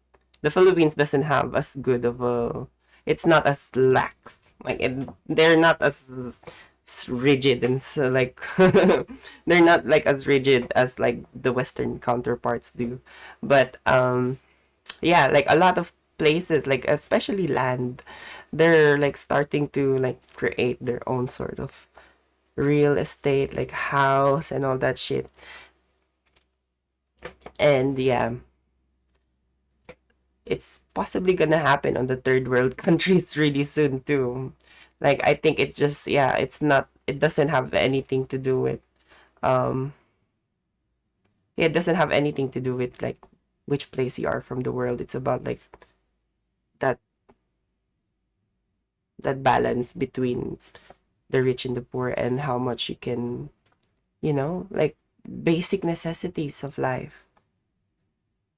doesn't have as good of a, it's not as lax, like they're not as rigid and so like they're not like as rigid as like the Western counterparts do, but yeah, like a lot of places, like especially land, they're like starting to like create their own sort of real estate, like house and all that shit. And yeah, it's possibly gonna happen on the third world countries really soon too. Like I think it just, yeah, it doesn't have anything to do with it doesn't have anything to do with like which place you are from the world. It's about like that balance between the rich and the poor, and how much you can, like basic necessities of life,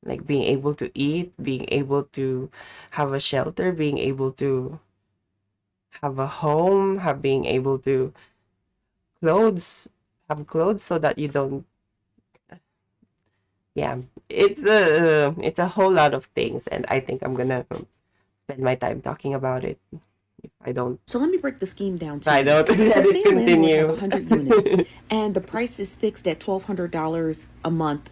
like being able to eat, being able to have a shelter, being able to have a home, being able to have clothes so that you don't, yeah, it's a whole lot of things, and I think I'm gonna spend my time talking about it if I don't. So let me break the scheme down to I don't you. So let it say a landlord continue. has 100 units and the price is fixed at $1,200 a month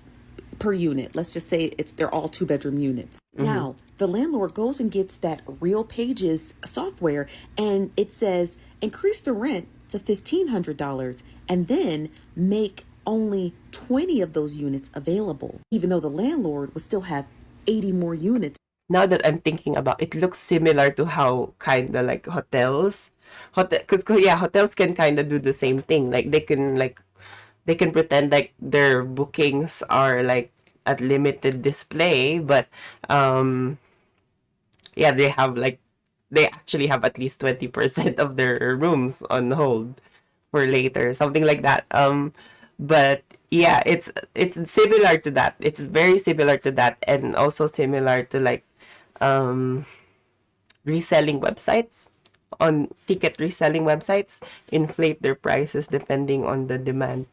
per unit. Let's just say they're all 2-bedroom units. Now, the landlord goes and gets that Real Pages software and it says increase the rent to $1,500 and then make only 20 of those units available, even though the landlord would still have 80 more units. Now that I'm thinking about it, looks similar to how kind of like because yeah, hotels can kind of do the same thing. Like they can pretend like their bookings are like at limited display, but yeah, they actually have at least 20% of their rooms on hold for later, something like that. But yeah, it's similar to that. It's very similar to that, and also similar to like um reselling websites. On ticket reselling websites, inflate their prices depending on the demand.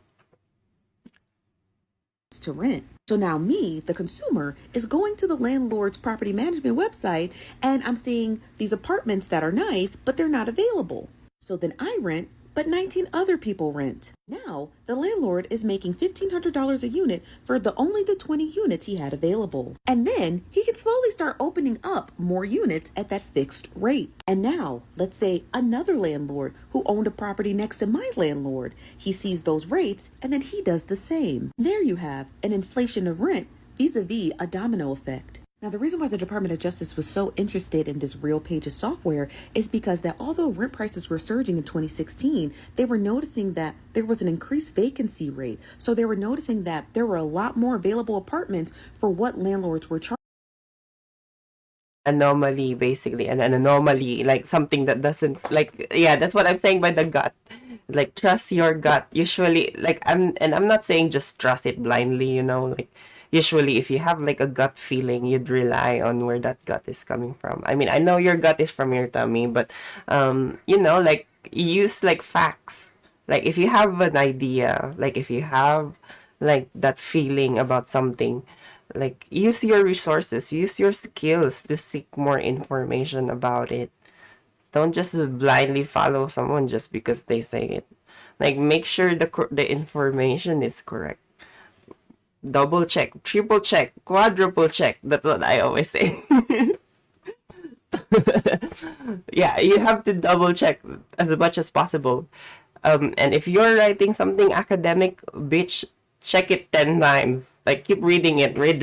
To rent. So now me, the consumer, is going to the landlord's property management website and I'm seeing these apartments that are nice, but they're not available. So then I rent, but 19 other people rent. Now, the landlord is making $1,500 a unit for only the 20 units he had available. And then he can slowly start opening up more units at that fixed rate. And now, let's say another landlord who owned a property next to my landlord, he sees those rates and then he does the same. There you have an inflation of rent vis-a-vis a domino effect. Now, the reason why the Department of Justice was so interested in this Real Pages software is because that although rent prices were surging in 2016, they were noticing that there was an increased vacancy rate. So they were noticing that there were a lot more available apartments for what landlords were charging. Anomaly, basically, an anomaly, like something that doesn't, like, yeah, that's what I'm saying by the gut. Like, trust your gut. Usually, like, I'm not saying just trust it blindly, you know, like, usually if you have like a gut feeling, you'd rely on where that gut is coming from. I mean, I know your gut is from your tummy, but you know, like, use like facts. Like, if you have an idea, like, if you have like that feeling about something, like, use your resources, use your skills to seek more information about it. Don't just blindly follow someone just because they say it. Like, make sure the information is correct. Double check, triple check, quadruple check. That's what I always say. Yeah, you have to double check as much as possible. And if you're writing something academic, bitch, check it 10 times. Like, keep reading it. Read.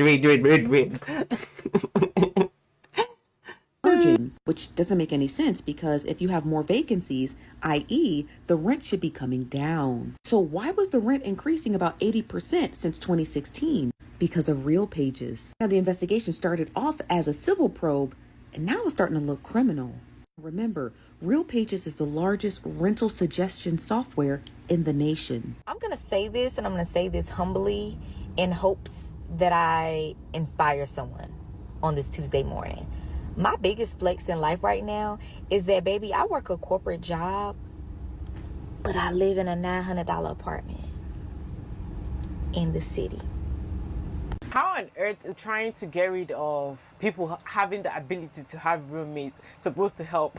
Which doesn't make any sense because if you have more vacancies, i.e., the rent should be coming down. So why was the rent increasing about 80% since 2016? Because of Real Pages. Now, the investigation started off as a civil probe, and now it's starting to look criminal. Remember, Real Pages is the largest rental suggestion software in the nation. I'm going to say this, and I'm going to say this humbly in hopes that I inspire someone on this Tuesday morning. My biggest flex in life right now is that, baby, I work a corporate job, but I live in a $900 apartment in the city. How on earth is trying to get rid of people having the ability to have roommates supposed to help?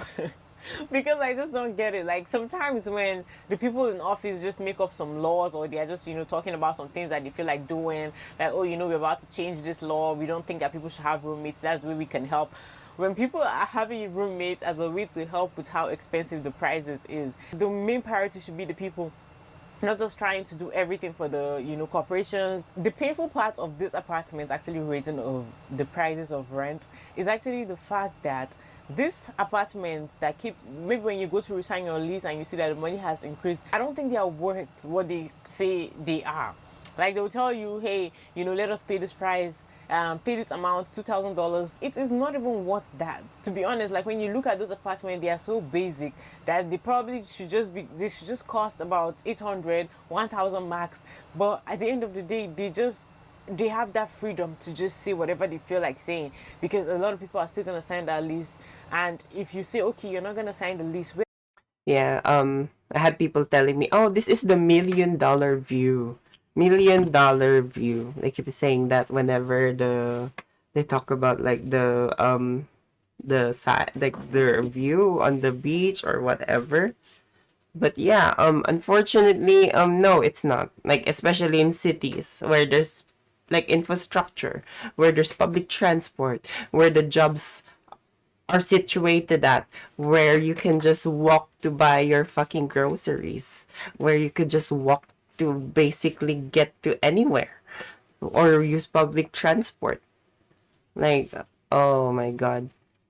Because I just don't get it. Like, sometimes when the people in office just make up some laws, or they are just, you know, talking about some things that they feel like doing, like, oh, you know, we're about to change this law, we don't think that people should have roommates, that's where we can help. When people are having roommates as a way to help with how expensive the prices is, the main priority should be the people, not just trying to do everything for the, you know, corporations. The painful part of this apartment actually raising of the prices of rent is actually the fact that these apartments that keep, maybe when you go to resign your lease and you see that the money has increased, I don't think they are worth what they say they are. Like, they'll tell you, hey, you know, let us pay this price, pay this amount, $2,000. It is not even worth that, to be honest. Like, when you look at those apartments, they are so basic that they probably should just cost about 800, 1,000 max. But at the end of the day, they have that freedom to just say whatever they feel like saying, because a lot of people are still going to sign that lease. And if you say, okay, you're not going to sign the lease, Yeah, I had people telling me, oh, this is the $1 million view. $1 million view. They keep saying that whenever they talk about like the side, like their view on the beach or whatever. But yeah, unfortunately, no, it's not. Like, especially in cities where there's like infrastructure, where there's public transport, where the jobs are situated at, where you can just walk to buy your fucking groceries, where you could just walk to basically get to anywhere, or use public transport. Like, oh my god.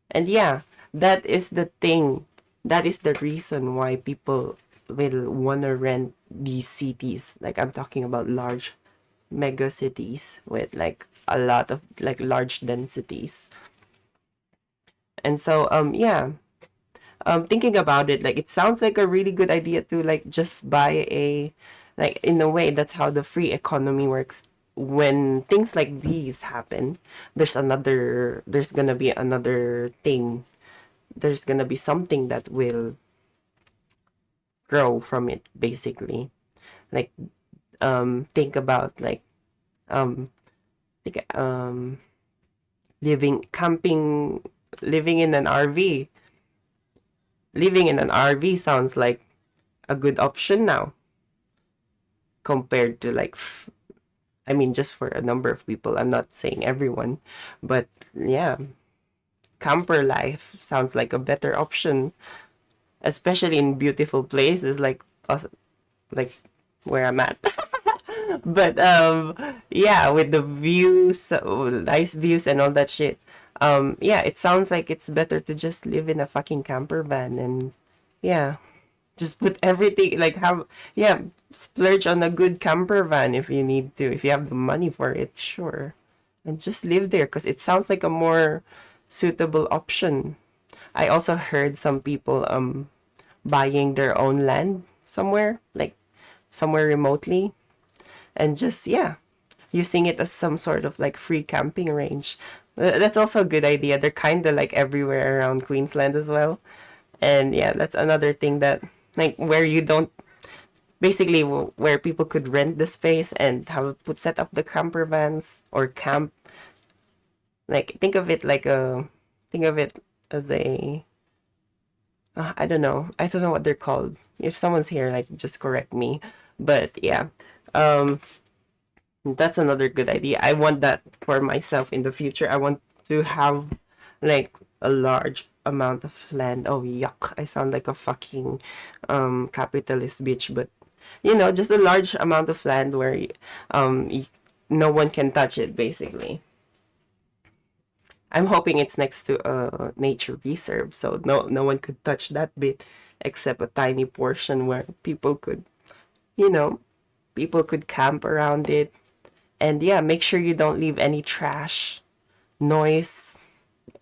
And yeah, that is the thing. That is the reason why people will wanna rent these cities. Like, I'm talking about large mega cities with like a lot of like large densities. And so yeah, thinking about it, like it sounds like a really good idea to like just buy a, like in a way that's how the free economy works. When things like these happen, there's gonna be another thing, there's gonna be something that will grow from it, basically. Like think about like um like living in an RV. Living in an RV sounds like a good option now, compared to like I mean, just for a number of people. I'm not saying everyone, but yeah, camper life sounds like a better option, especially in beautiful places like where I'm at. But yeah, with the views, nice views and all that shit. Yeah, it sounds like it's better to just live in a fucking camper van and yeah, just put everything, like have, yeah, splurge on a good camper van if you need to, if you have the money for it, sure, and just live there because it sounds like a more suitable option. I also heard some people buying their own land somewhere, like somewhere remotely, and just yeah, using it as some sort of like free camping range. That's also a good idea. They're kind of like everywhere around Queensland as well. And yeah, that's another thing that like where you don't basically where people could rent the space and have put set up the camper vans or camp. Like think of it as a I don't know what they're called. If someone's here, like just correct me. But yeah, um that's another good idea. I want that for myself in the future. I want to have like a large amount of land. Oh yuck, I sound like a fucking capitalist bitch, but you know, just a large amount of land where no one can touch it, basically. I'm hoping it's next to a nature reserve, so no one could touch that bit except a tiny portion where people could, you know, people could camp around it. And yeah, make sure you don't leave any trash, noise,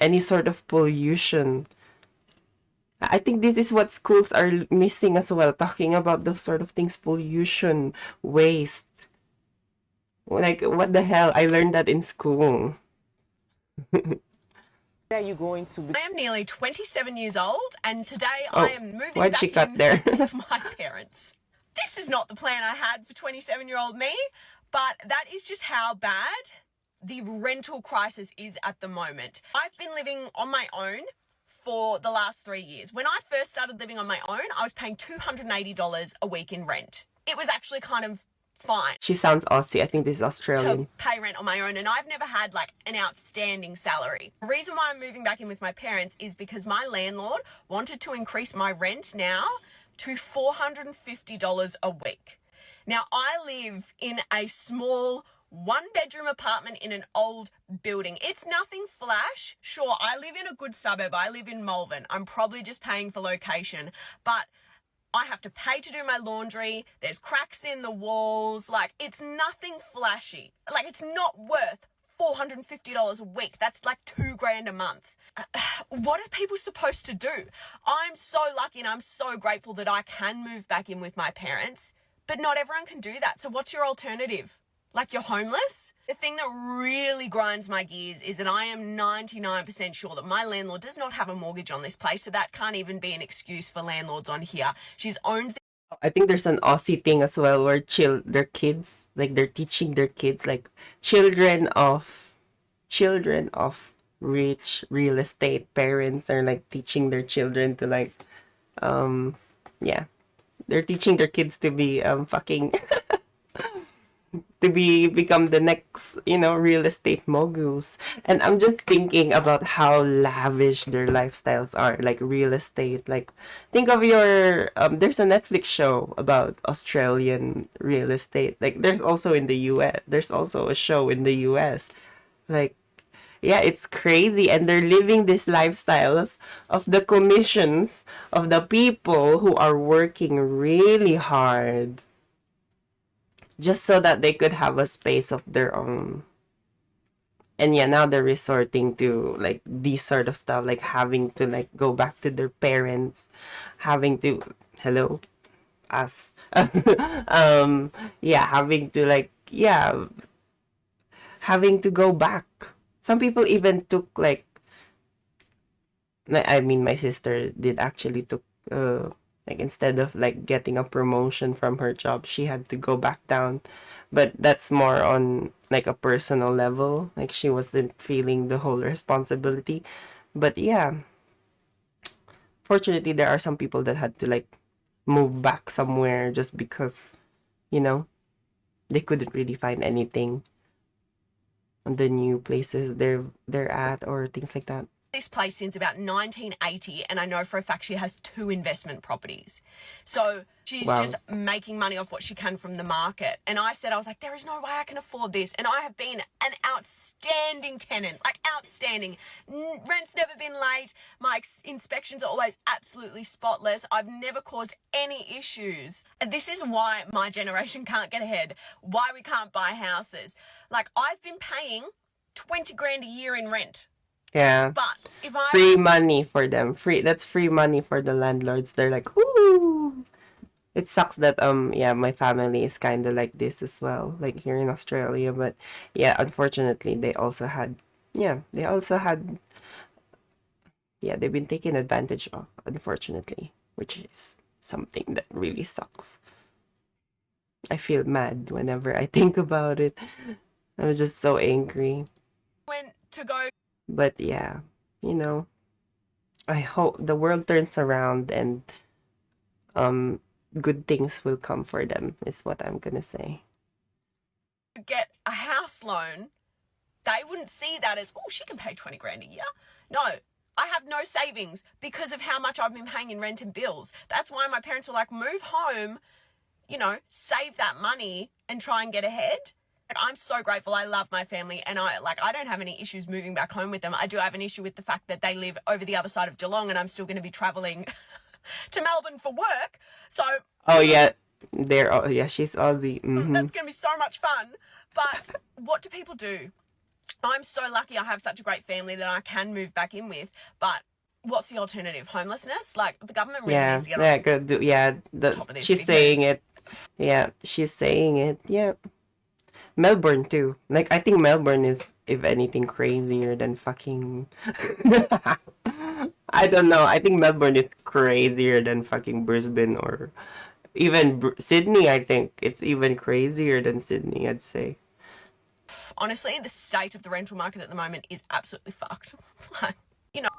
any sort of pollution. I think this is what schools are missing as well, talking about those sort of things, pollution, waste. Like, what the hell? I learned that in school. Where are you going to be? I am nearly 27 years old, and today Oh, I am moving why'd back she cut in there? with my parents. This is not the plan I had for 27-year-old me, but that is just how bad the rental crisis is at the moment. I've been living on my own for the last 3 years. When I first started living on my own, I was paying $280 a week in rent. It was actually kind of fine She sounds Aussie. I think this is Australian. to pay rent on my own, and I've never had like an outstanding salary. The reason why I'm moving back in with my parents is because my landlord wanted to increase my rent now to $450 a week. Now I live in a small 1-bedroom apartment in an old building. It's nothing flash. Sure, I live in a good suburb. I live in Malvern. I'm probably just paying for location, but I have to pay to do my laundry. There's cracks in the walls. Like, it's nothing flashy. Like, it's not worth $450 a week. That's like $2,000 a month. What are people supposed to do? I'm so lucky and I'm so grateful that I can move back in with my parents, but not everyone can do that. So what's your alternative? Like, you're homeless? The thing that really grinds my gears is that I am 99% sure that my landlord does not have a mortgage on this place, so that can't even be an excuse for landlords on here. She's owned I think there's an Aussie thing as well where their kids, like they're teaching their kids, like children of rich real estate parents are like teaching their children to like yeah, they're teaching their kids to be fucking to become the next, you know, real estate moguls. And I'm just thinking about how lavish their lifestyles are, like real estate. Like, think of your there's a Netflix show about Australian real estate. Like, there's also in the US. There's also a show in the US. Like, yeah, it's crazy, and they're living these lifestyles of the commissions of the people who are working really hard just so that they could have a space of their own. And yeah, now they're resorting to like these sort of stuff, like having to like go back to their parents, having to, hello, us, yeah, having to like, yeah, having to go back. Some people even took like, I mean, my sister did actually took like instead of like getting a promotion from her job, she had to go back down. But that's more on like a personal level. Like she wasn't feeling the whole responsibility. But yeah, fortunately there are some people that had to like move back somewhere just because, you know, they couldn't really find anything on the new places they're at or things like that. This place since about 1980, and I know for a fact she has 2 investment properties. So she's Wow. just making money off what she can from the market. And I was like, there is no way I can afford this. And I have been an outstanding tenant, like outstanding. Rent's never been late. My inspections are always absolutely spotless. I've never caused any issues. And this is why my generation can't get ahead, why we can't buy houses. Like, I've been paying 20 grand a year in rent. Yeah. But if free money for them. That's free money for the landlords. They're like, ooh. It sucks that yeah, my family is kind of like this as well, like here in Australia, but yeah, unfortunately they also had yeah, they've been taken advantage of, unfortunately, which is something that really sucks. I feel mad whenever I think about it. I was just so angry. When to go. But yeah, you know, I hope the world turns around and good things will come for them, is what I'm gonna say. Get a house loan, they wouldn't see that as, oh, she can pay 20 grand a year. No, I have no savings because of how much I've been paying in rent and bills. That's why my parents were like, move home, you know, save that money and try and get ahead. I'm so grateful. I love my family, and I don't have any issues moving back home with them. I do have an issue with the fact that they live over the other side of Geelong, and I'm still going to be traveling to Melbourne for work. So oh yeah, she's Aussie. That's going to be so much fun. But what do people do? I'm so lucky I have such a great family that I can move back in with. But what's the alternative? Homelessness? Like, the government really needs to get on she's saying it. Yeah, she's saying it. Yeah. Melbourne too. Like, I think Melbourne is, if anything, crazier than fucking I don't know. I think Melbourne is crazier than fucking Brisbane or even Sydney. I think it's even crazier than Sydney, I'd say. Honestly, the state of the rental market at the moment is absolutely fucked. Like, you know.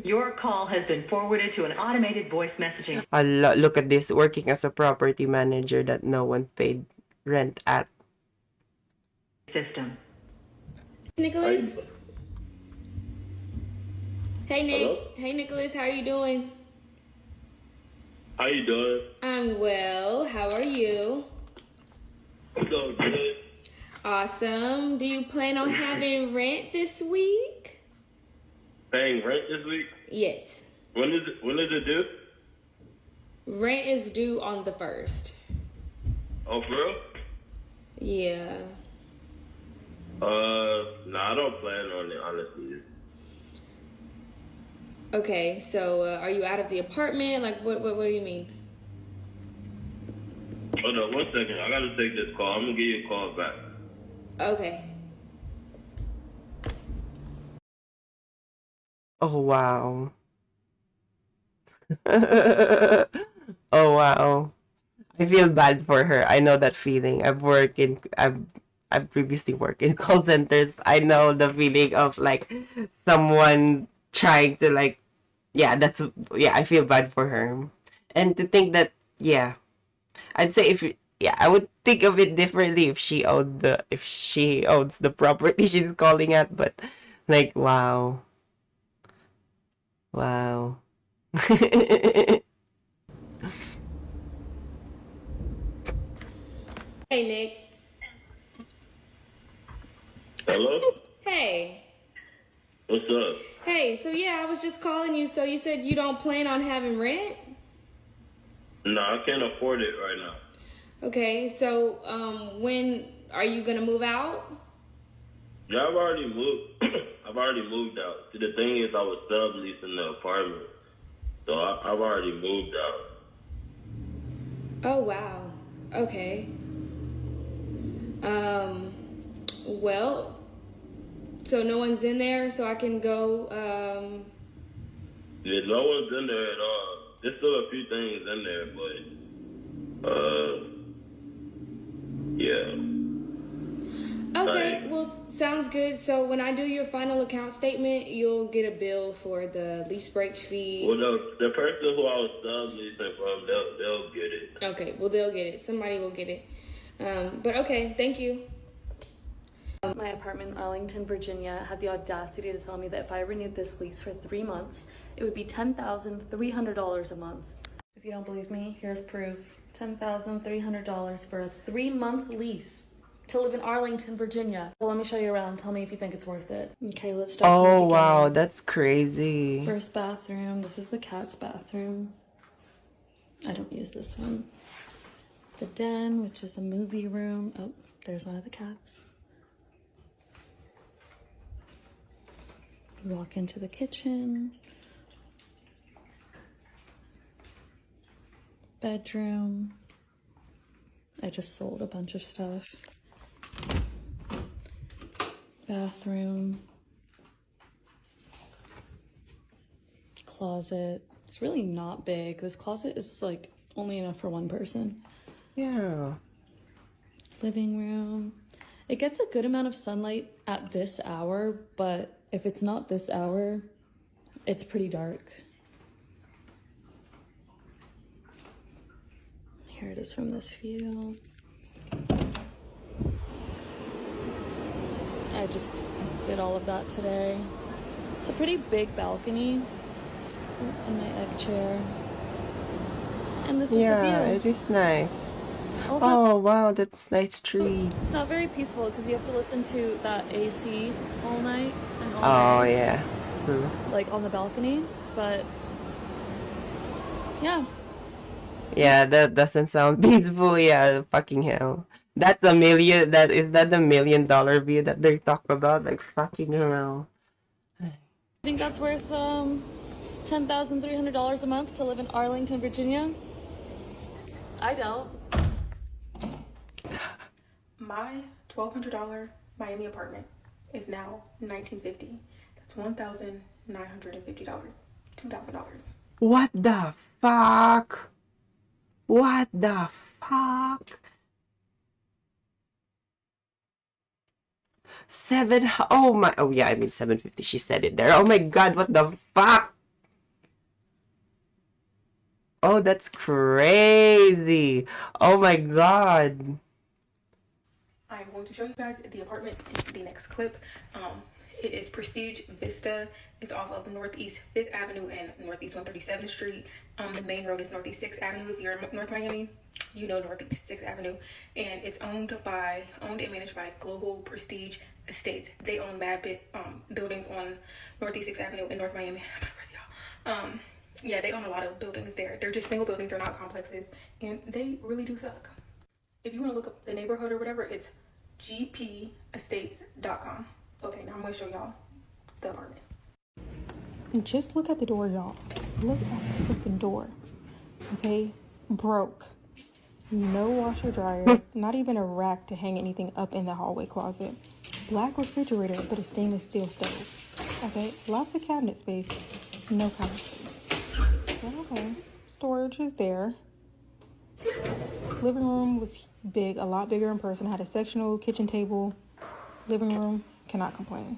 Your call has been forwarded to an automated voice messaging. Look at this, working as a property manager that no one paid rent at. System. Nicholas? Hey, Nick. Hello? Hey, Nicholas. How are you doing? How you doing? I'm well. How are you? I'm doing good. Awesome. Do you plan on having rent this week? Paying rent this week? Yes. When is it due? Rent is due on the 1st. Oh, for real? Yeah. Nah, I don't plan on it, honestly. Okay, so are you out of the apartment? Like, what do you mean? Hold on 1 second. I gotta take this call. I'm gonna give you a call back. Okay. Oh wow. Oh wow. I feel bad for her. I know that feeling. I've previously worked in call centers. I know the feeling of like someone trying to like, yeah, I feel bad for her. And to think that, yeah, I'd say I would think of it differently if she owns the property she's calling at, but like, wow. Wow. Hey, Nick. Hello? Hey. What's up? Hey, so yeah, I was just calling you. So you said you don't plan on having rent? No, I can't afford it right now. Okay, so when are you gonna move out? Yeah, I've already moved. I've already moved out. See, the thing is, I was subleasing the apartment, so I've already moved out. Oh wow. Okay. Well, so no one's in there, so I can go. Yeah, no one's in there at all. There's still a few things in there, but yeah. Okay, well, sounds good. So when I do your final account statement, you'll get a bill for the lease break fee. Well, the person who I was subleasing from, they'll get it. Okay, well, they'll get it. Somebody will get it. But okay, thank you. My apartment in Arlington, Virginia had the audacity to tell me that if I renewed this lease for 3 months, it would be $10,300 a month. If you don't believe me, here's proof. $10,300 for a 3-month lease to live in Arlington, Virginia. So let me show you around. Tell me if you think it's worth it. Okay, let's start. Oh wow, that's crazy. First bathroom. This is the cat's bathroom. I don't use this one. The den, which is a movie room. Oh, there's one of the cats. You walk into the kitchen. Bedroom. I just sold a bunch of stuff. Bathroom. Closet. It's really not big. This closet is like only enough for one person. Yeah. Living room. It gets a good amount of sunlight at this hour, but if it's not this hour, it's pretty dark. Here it is from this view. I just did all of that today. It's a pretty big balcony. And my egg chair. And this is the view. Yeah, it is nice. Also, Oh wow, that's nice trees. it's not very peaceful because you have to listen to that AC all night and all Oh day. yeah, true. Like on the balcony, but yeah. Yeah, that doesn't sound peaceful. Yeah, fucking hell. That's a million. That is that the $1 million view that they talk about? Like fucking hell. I think that's worth $10,300 a month to live in Arlington, Virginia. I don't. My $1,200 Miami apartment is now $1,950. That's $1,950. $2,000. What the fuck? What the fuck? Oh my, oh yeah, I mean 750. She said it there. Oh my god, what the fuck? Oh, that's crazy. Oh my god. I'm going to show you guys the apartment in the next clip. It is Prestige Vista. It's off of Northeast 5th Avenue and Northeast 137th Street. The main road is Northeast 6th Avenue. If you're in North Miami, you know Northeast 6th Avenue. And it's owned and managed by Global Prestige Estates. They own buildings on Northeast 6th Avenue in North Miami. Yeah, they own a lot of buildings there. They're just single buildings. They're not complexes. And they really do suck. If you want to look up the neighborhood or whatever, it's gpestates.com. Okay, now I'm going to show y'all the apartment. And just look at the door, y'all. Look at the freaking door. Okay? Broke. No washer dryer. Not even a rack to hang anything up in the hallway closet. Black refrigerator, but a stainless steel stove. Okay? Lots of cabinet space. No cabinet space. But okay. Storage is there. Living room was big, a lot bigger in person. Had a sectional kitchen table. Living room, cannot complain.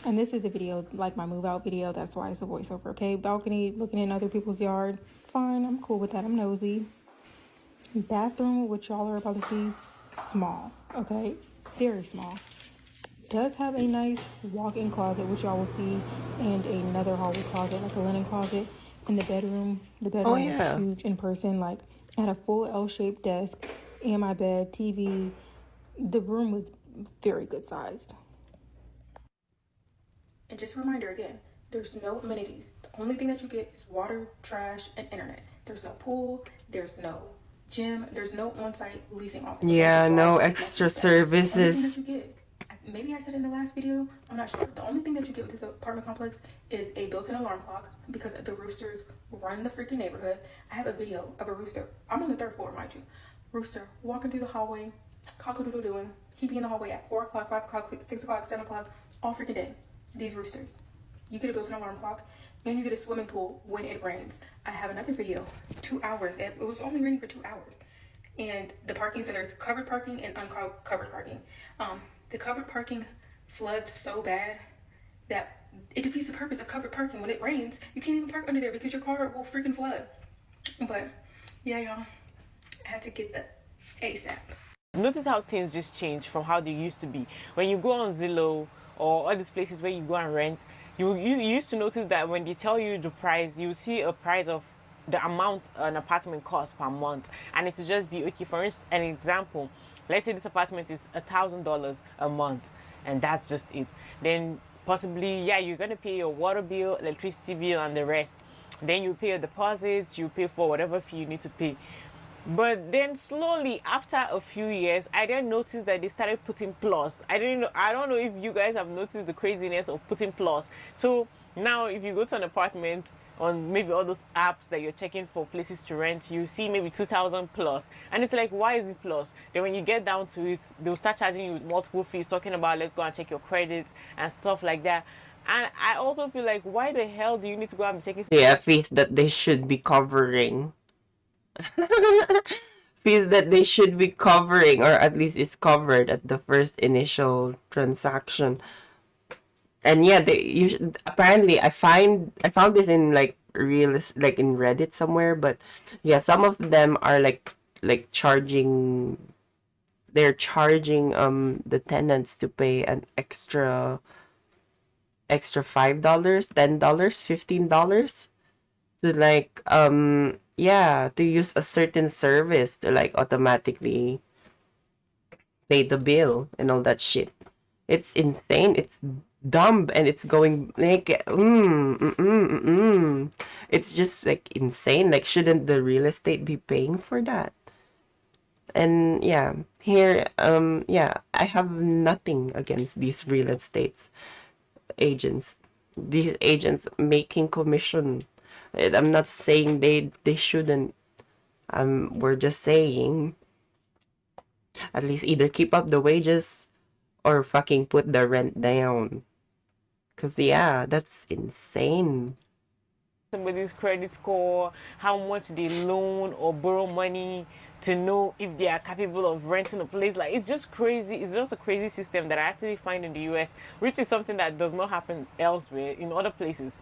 And this is the video, like my move out video. That's why it's a voiceover. Okay, balcony, looking in other people's yard. Fine, I'm cool with that. I'm nosy. Bathroom, which y'all are about to see, small. Okay, very small. Does have a nice walk-in closet, which y'all will see, and another hallway closet, like a linen closet. In the bedroom is huge in person. Like, I had a full L-shaped desk and my bed, TV. The room was very good sized. And just a reminder again, there's no amenities. The only thing that you get is water, trash, and internet. There's no pool. There's no gym. The's no on-site leasing office. Yeah, no extra services. The only thing that you get, maybe I said it in the last video, I'm not sure. The only thing that you get with this apartment complex is a built-in alarm clock because the roosters run the freaking neighborhood. I have a video of a rooster. I'm on the 3rd floor, mind you. Rooster walking through the hallway, cock-a-doodle doing. He be in the hallway at 4 o'clock, 5 o'clock, 6 o'clock, 7 o'clock, all freaking day. These roosters. You get a built-in alarm clock, and you get a swimming pool when it rains. I have another video, 2 hours. It was only raining for 2 hours. And the parking, so there's covered parking and uncovered parking. The covered parking floods so bad that it defeats the purpose of covered parking. When it rains, you can't even park under there because your car will freaking flood. But yeah, y'all, I had to get the ASAP. Notice how things just change from how they used to be. When you go on Zillow or all these places where you go and rent, you used to notice that when they tell you the price, you see a price of the amount an apartment costs per month, and it will just be, okay, for instance, an example, let's say this apartment is $1,000 a month, and that's just it. Then possibly, yeah, you're gonna pay your water bill, electricity bill, and the rest. Then you pay your deposits, you pay for whatever fee you need to pay. But then slowly, after a few years, I then noticed that they started putting plus. I don't know if you guys have noticed the craziness of putting plus. So now if you go to an apartment on maybe all those apps that you're checking for places to rent, you see maybe 2,000 plus, and it's like, why is it plus? Then when you get down to it, they'll start charging you with multiple fees, talking about let's go and check your credit and stuff like that. And I also feel like, why the hell do you need to go and check it? Yeah, fees that they should be covering. Fees that they should be covering, or at least is covered at the first initial transaction. And yeah, apparently I found this in like in Reddit somewhere, but yeah, some of them are like charging, they're charging the tenants to pay an extra $5, $10, $15 to like yeah, to use a certain service to like automatically pay the bill and all that shit. It's insane. It's dumb, and it's going like it's just like insane. Like, shouldn't the real estate be paying for that? And yeah, here yeah, I have nothing against these real estate agents. These agents making commission. I'm not saying they shouldn't. We're just saying at least either keep up the wages or fucking put the rent down. Cause yeah, that's insane. Somebody's credit score, how much they loan or borrow money to know if they are capable of renting a place. Like, it's just crazy. It's just a crazy system that I actually find in the US, which is something that does not happen elsewhere in other places.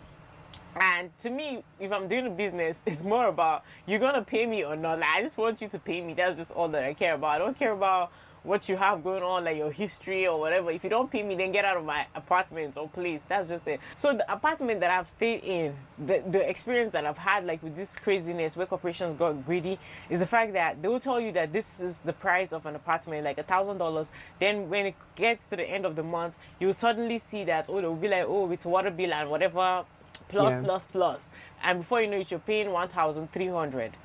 And to me, if I'm doing a business, it's more about, you're gonna pay me or not. Like, I just want you to pay me. That's just all that I care about. I don't care about what you have going on, like your history or whatever. If you don't pay me, then get out of my apartment or place. That's just it. So the apartment that I've stayed in, the experience that I've had, like with this craziness where corporations got greedy, is the fact that they will tell you that this is the price of an apartment, like $1,000. Then when it gets to the end of the month, you will suddenly see that, oh, they'll be like, oh, it's water bill and whatever, plus. And before you know it, you're paying 1,300.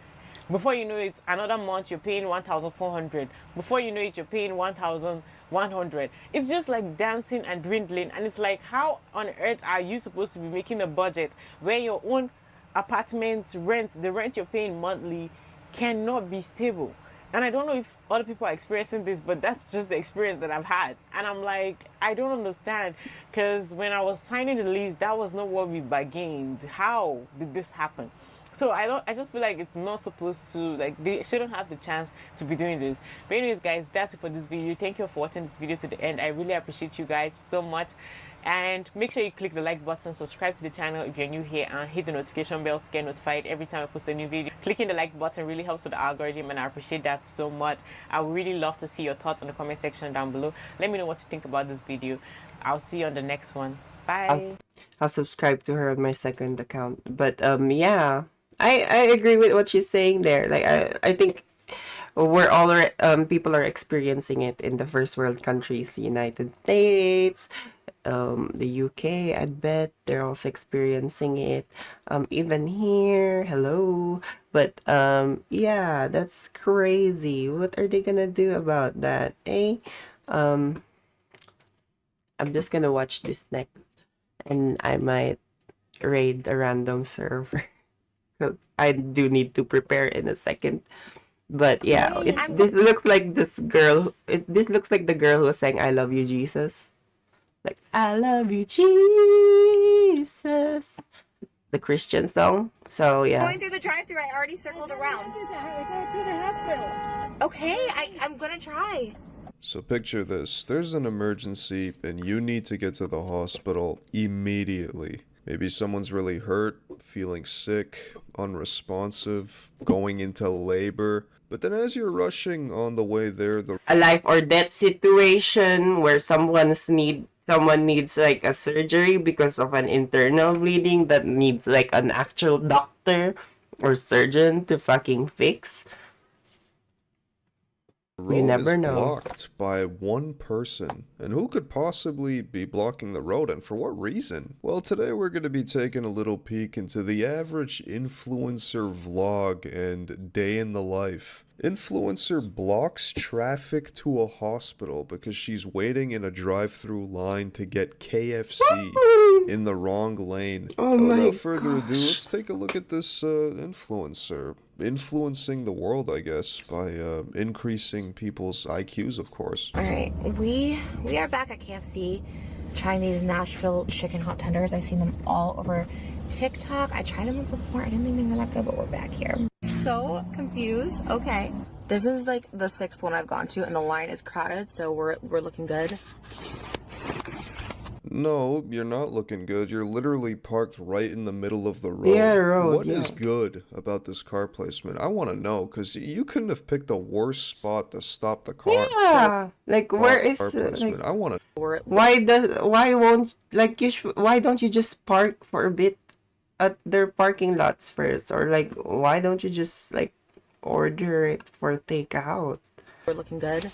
Before you know it, another month you're paying 1,400. Before you know it, you're paying 1,100. It's just like dancing and dwindling. And it's like, how on earth are you supposed to be making a budget where your own apartment rent, the rent you're paying monthly, cannot be stable? And I don't know if other people are experiencing this, but that's just the experience that I've had. And I'm like, I don't understand. Because when I was signing the lease, that was not what we bargained. How did this happen? So I just feel like it's not supposed to, like, they shouldn't have the chance to be doing this. But anyways, guys, that's it for this video. Thank you for watching this video to the end. I really appreciate you guys so much. And make sure you click the like button, subscribe to the channel if you're new here, and hit the notification bell to get notified every time I post a new video. Clicking the like button really helps with the algorithm, and I appreciate that so much. I would really love to see your thoughts in the comment section down below. Let me know what you think about this video. I'll see you on the next one. Bye. I'll subscribe to her on my second account. But yeah, I agree with what she's saying there. Like, I think we're all people are experiencing it in the first world countries, United States, the UK, I bet they're also experiencing it. Even here, hello. But yeah, that's crazy. What are they gonna do about that, eh? I'm just gonna watch this next, and I might raid a random server. 'Cause I do need to prepare in a second. But yeah, this looks like this girl. This looks like the girl who sang "I Love You, Jesus." Like, I love you, Jesus. The Christian song. So, yeah. Going through the drive-thru, I already circled around. Okay, I'm gonna try. So picture this. There's an emergency and you need to get to the hospital immediately. Maybe someone's really hurt, feeling sick, unresponsive, going into labor. But then as you're rushing on the way there, a life or death situation where someone needs like a surgery because of an internal bleeding that needs like an actual doctor or surgeon to fucking fix. the road You never is know. blocked by one person. And who could possibly be blocking the road, and for what reason? Well, today we're going to be taking a little peek into the average influencer vlog and day in the life. Influencer blocks traffic to a hospital because she's waiting in a drive-through line to get KFC in the wrong lane. Oh my Without further ado, gosh. let's take a look at this influencer. Influencing the world, I guess, by increasing people's IQs, of course. All right, we are back at KFC trying these Nashville chicken hot tenders. I've seen them all over TikTok. I tried them once before. I didn't think they were that good, but we're back here. So confused. Okay, this is like the 6th one I've gone to, and the line is crowded, so we're looking good. No, you're not looking good. You're literally parked right in the middle of the road. Yeah, road, What is yeah. good about this car placement? I want to know, because you couldn't have picked a worse spot to stop the car. Yeah, like where is car placement. like I want to. why don't you just park for a bit at their parking lots first, or like why don't you just like order it for takeout? We're looking good.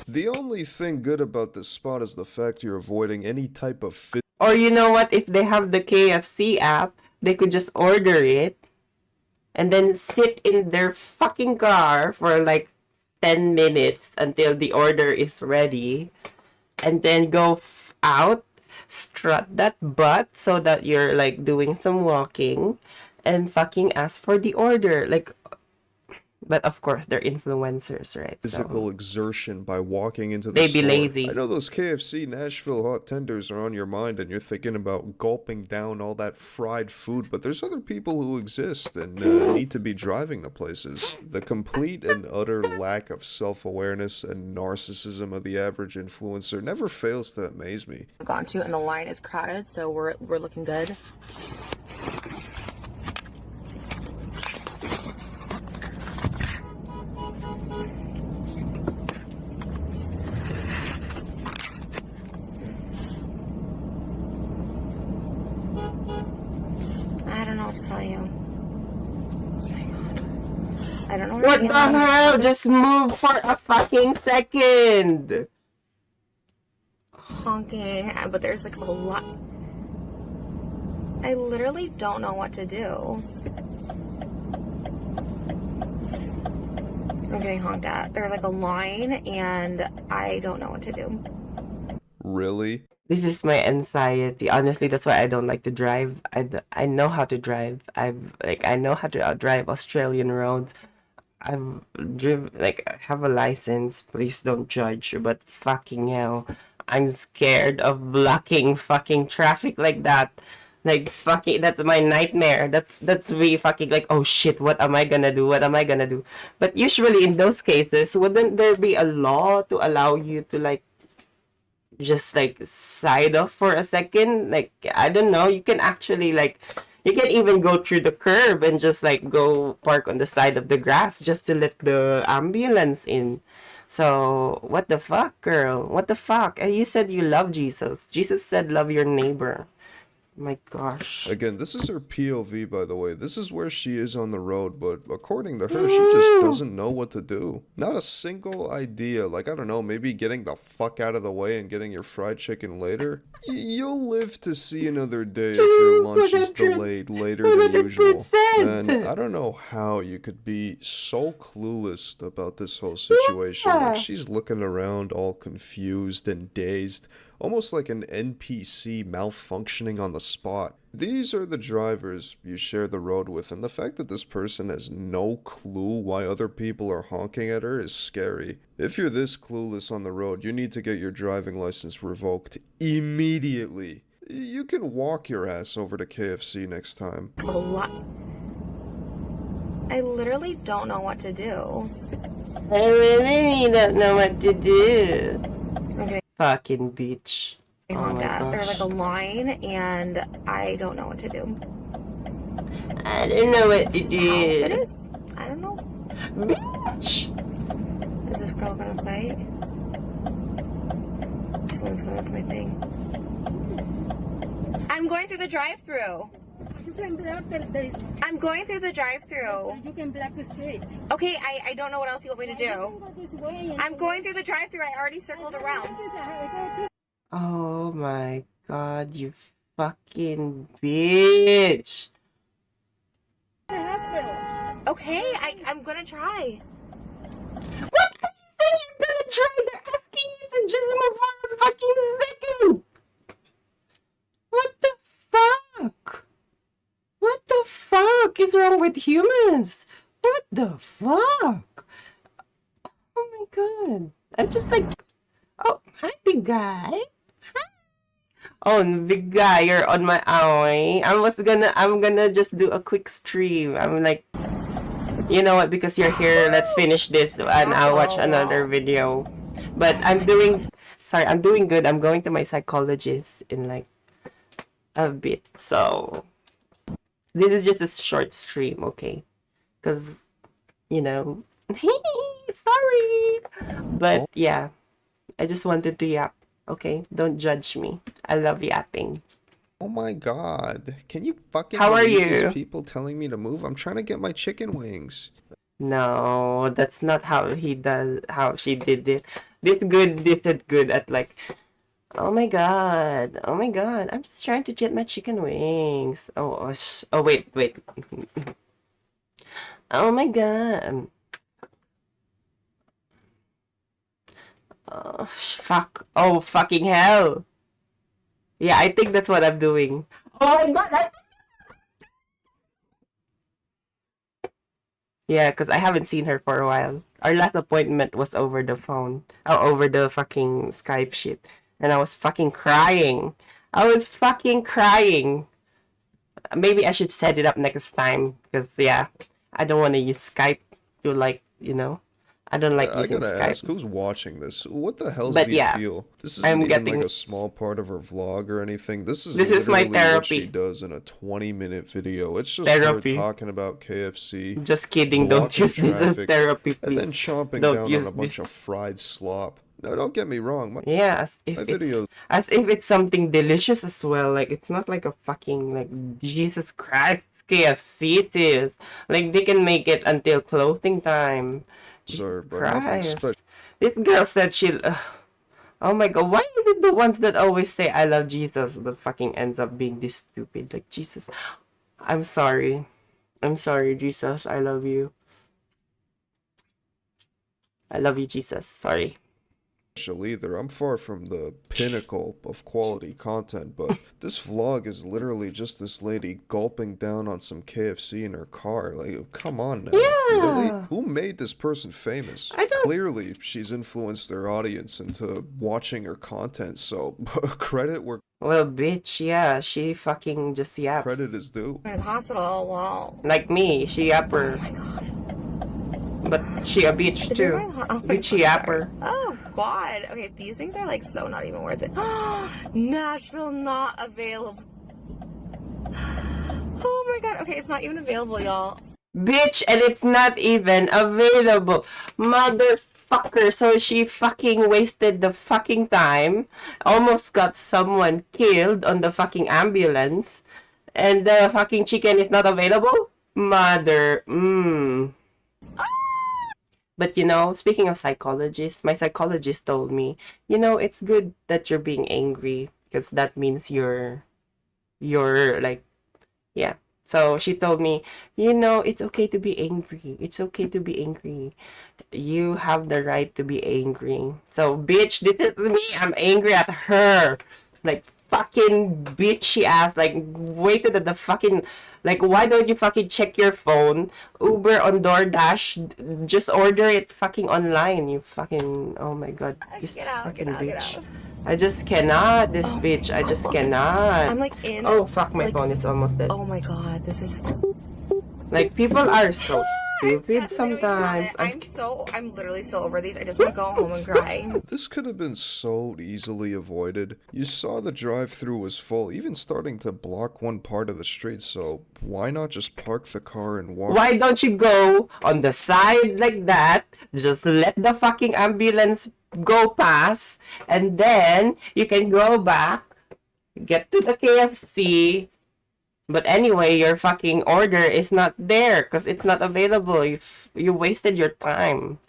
The only thing good about this spot is the fact you're avoiding any type of Or you know what, if they have the KFC app, they could just order it and then sit in their fucking car for like 10 minutes until the order is ready, and then go out, strut that butt so that you're like doing some walking, and fucking ask for the order. Like, but of course they're influencers, right? physical exertion by walking into the They be store. lazy. I know those KFC Nashville hot tenders are on your mind and you're thinking about gulping down all that fried food, but there's other people who exist and need to be driving to places. The complete and utter lack of self-awareness and narcissism of the average influencer never fails to amaze me. I've gone to, and the line is crowded, so we're looking good. I don't know what to tell you. Oh my God. I don't know What the hell? Just move for a fucking second. honking, but there's like a lot. I literally don't know what to do. I'm getting honked at. There's like a line, and I don't know what to do. Really? This is my anxiety. Honestly, that's why I don't like to drive. I know how to drive. I know how to drive Australian roads. I've driven, like, I have a license. Please don't judge. But fucking hell, I'm scared of blocking fucking traffic like that. Like, fucking, that's my nightmare. That's me fucking like, oh shit, what am I gonna do? What am I gonna do? But usually in those cases, wouldn't there be a law to allow you to like just like side off for a second? Like, I don't know, you can actually like, you can even go through the curb and just like go park on the side of the grass just to let the ambulance in. So what the fuck, girl? What the fuck? And you said you love Jesus. Jesus said love your neighbor. My gosh. Again, this is her POV, by the way. This is where she is on the road, but according to her, she just doesn't know what to do. Not a single idea. Like, I don't know, maybe getting the fuck out of the way and getting your fried chicken later? You'll live to see another day if your lunch is delayed later than usual. And I don't know how you could be so clueless about this whole situation. Like, she's looking around all confused and dazed, almost like an NPC malfunctioning on the spot. These are the drivers you share the road with, and the fact that this person has no clue why other people are honking at her is scary. If you're this clueless on the road, you need to get your driving license revoked immediately. You can walk your ass over to KFC next time. A lot. I literally don't know what to do. I really don't know what to do. Okay. Fucking bitch. Oh my gosh. There's like a line and I don't know what to do. I don't know what to do. It is. I don't know. Bitch! Is this girl gonna fight? Someone's coming up to my thing. I'm going through the drive-thru. I'm going through the drive-thru. You can block the street. Okay, I don't know what else you want me to do. I'm going through the drive-thru. I already circled around. Oh my god, you fucking bitch! Okay, I'm gonna try. What are you saying you're gonna try? They're asking you to just move on a fucking second! What the fuck? What the fuck is wrong with humans? What the fuck? Oh my god. I'm just like, oh, hi big guy. Hi. Oh, big guy, you're on my eye. I'm gonna just do a quick stream. I'm like, you know what, because you're here, let's finish this and I'll watch another video. But I'm doing good. I'm going to my psychologist in like a bit, so this is just a short stream, okay? Because, you know, sorry. But yeah, I just wanted to yap, okay? Don't judge me. I love yapping. Oh my god. Can you fucking How are believe you? these people telling me to move? I'm trying to get my chicken wings. No, that's not how she did it. This is good at like, oh my god, I'm just trying to get my chicken wings. Oh wait. Oh my god. Oh, fuck. Oh, fucking hell. Yeah, I think that's what I'm doing. Oh my god. Yeah, because I haven't seen her for a while. Our last appointment was over the phone. Oh, over the fucking Skype shit. And I was fucking crying. Maybe I should set it up next time. Because, yeah, I don't want to use Skype to, like, you know. I don't like using I gotta Skype. ask, who's watching this? What the hell's But the yeah, appeal? This isn't I'm even getting- like a small part of her vlog or anything. This is my literally what therapy. she does in a 20-minute video. It's just Therapy. her talking about KFC. Just kidding, don't blocking use this as traffic, therapy, and then please. chomping Don't down on use a bunch this. of fried slop. No, don't get me wrong. Yeah, as if my videos. it's something delicious as well. Like, it's not like a fucking, like, Jesus Christ, KFC this. Like, they can make it until closing time. Sorry, but Christ. This girl said oh my god, why is it the ones that always say I love Jesus that fucking ends up being this stupid? Like, Jesus, I'm sorry, Jesus, I love you. I love you, Jesus. Sorry. Either. I'm far from the pinnacle of quality content, but this vlog is literally just this lady gulping down on some KFC in her car. Like, come on now. Yeah. Really? Who made this person famous? I don't- Clearly, she's influenced their audience into watching her content, so credit where Well, bitch, yeah, she fucking just yaps. credit is due. In the hospital, wow. Like me, she yapper. Oh my god. But she a bitch Did you too. run- oh my Bitchy God, yapper. Oh god. Okay, these things are like so not even worth it. Nashville not available. Oh my god. Okay, it's not even available, y'all. Bitch, and it's not even available. Motherfucker. motherfucker. So she fucking wasted the fucking time, almost got someone killed on the fucking ambulance, and the fucking chicken is not available? Mother, But you know, speaking of psychologists, my psychologist told me, you know, it's good that you're being angry because that means you're like, yeah. So she told me, you know, it's okay to be angry. It's okay to be angry. You have the right to be angry. So, bitch, this is me. I'm angry at her. Like, fucking bitchy ass. Like, waited at the fucking. Like, why don't you fucking check your phone? Uber on DoorDash. Just order it fucking online. You fucking. Oh my god. This fucking bitch. I just cannot. This bitch. I just cannot. I'm like in. Oh, fuck. My like, phone is almost dead. Oh my god, this is. Like, people are so stupid sometimes. I'm literally so over these. I just want to go home and cry. This could have been so easily avoided. You saw the drive-thru was full, even starting to block one part of the street, so why not just park the car and walk? Why don't you go on the side like that? Just let the fucking ambulance go past, and then you can go back, get to the KFC. But anyway, your fucking order is not there because it's not available. You wasted your time.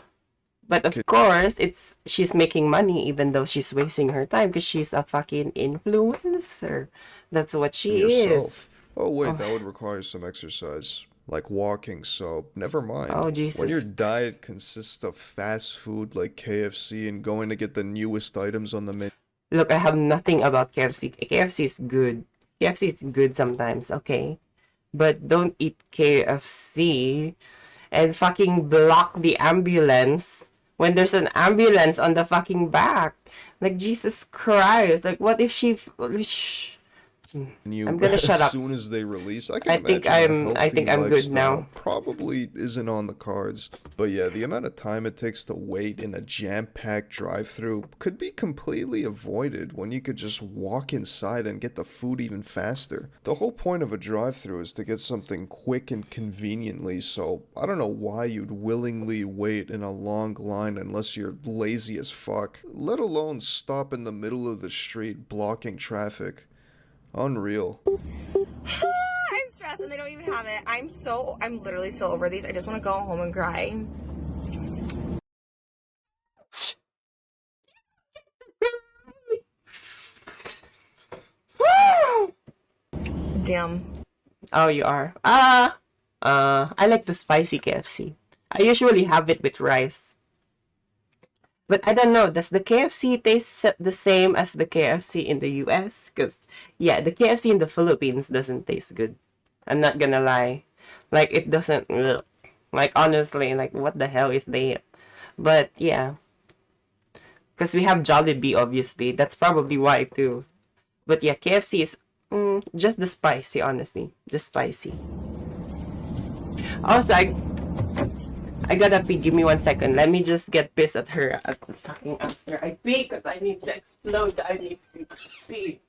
But of course, she's making money even though she's wasting her time because she's a fucking influencer. That's what she is. Oh wait, that would require some exercise, like walking, so never mind. Oh, Jesus When your Christ. diet consists of fast food like KFC and going to get the newest items on the menu. Look, I have nothing about KFC. KFC is good. KFC is good sometimes, okay? But don't eat KFC and fucking block the ambulance when there's an ambulance on the fucking back. Like, Jesus Christ. Like, what if she... I'm gonna shut up. As soon as they release, I think I'm good now. Probably isn't on the cards, but yeah, the amount of time it takes to wait in a jam-packed drive-through could be completely avoided when you could just walk inside and get the food even faster. The whole point of a drive-through is to get something quick and conveniently, so I don't know why you'd willingly wait in a long line unless you're lazy as fuck, let alone stop in the middle of the street blocking traffic. Unreal. I'm stressed and they don't even have it. I'm literally so over these. I just want to go home and cry. Damn. Oh, you are? I like the spicy KFC. I usually have it with rice. But I don't know, does the KFC taste the same as the KFC in the US? Because, yeah, the KFC in the Philippines doesn't taste good. I'm not gonna lie. Like, it doesn't... Ugh. Like, honestly, like, what the hell is that? But, yeah. Because we have Jollibee, obviously. That's probably why, too. But, yeah, KFC is... just the spicy, honestly. Just spicy. Also, I gotta pee. Give me 1 second. Let me just get pissed at her at the fucking after I pee because I need to explode. I need to pee.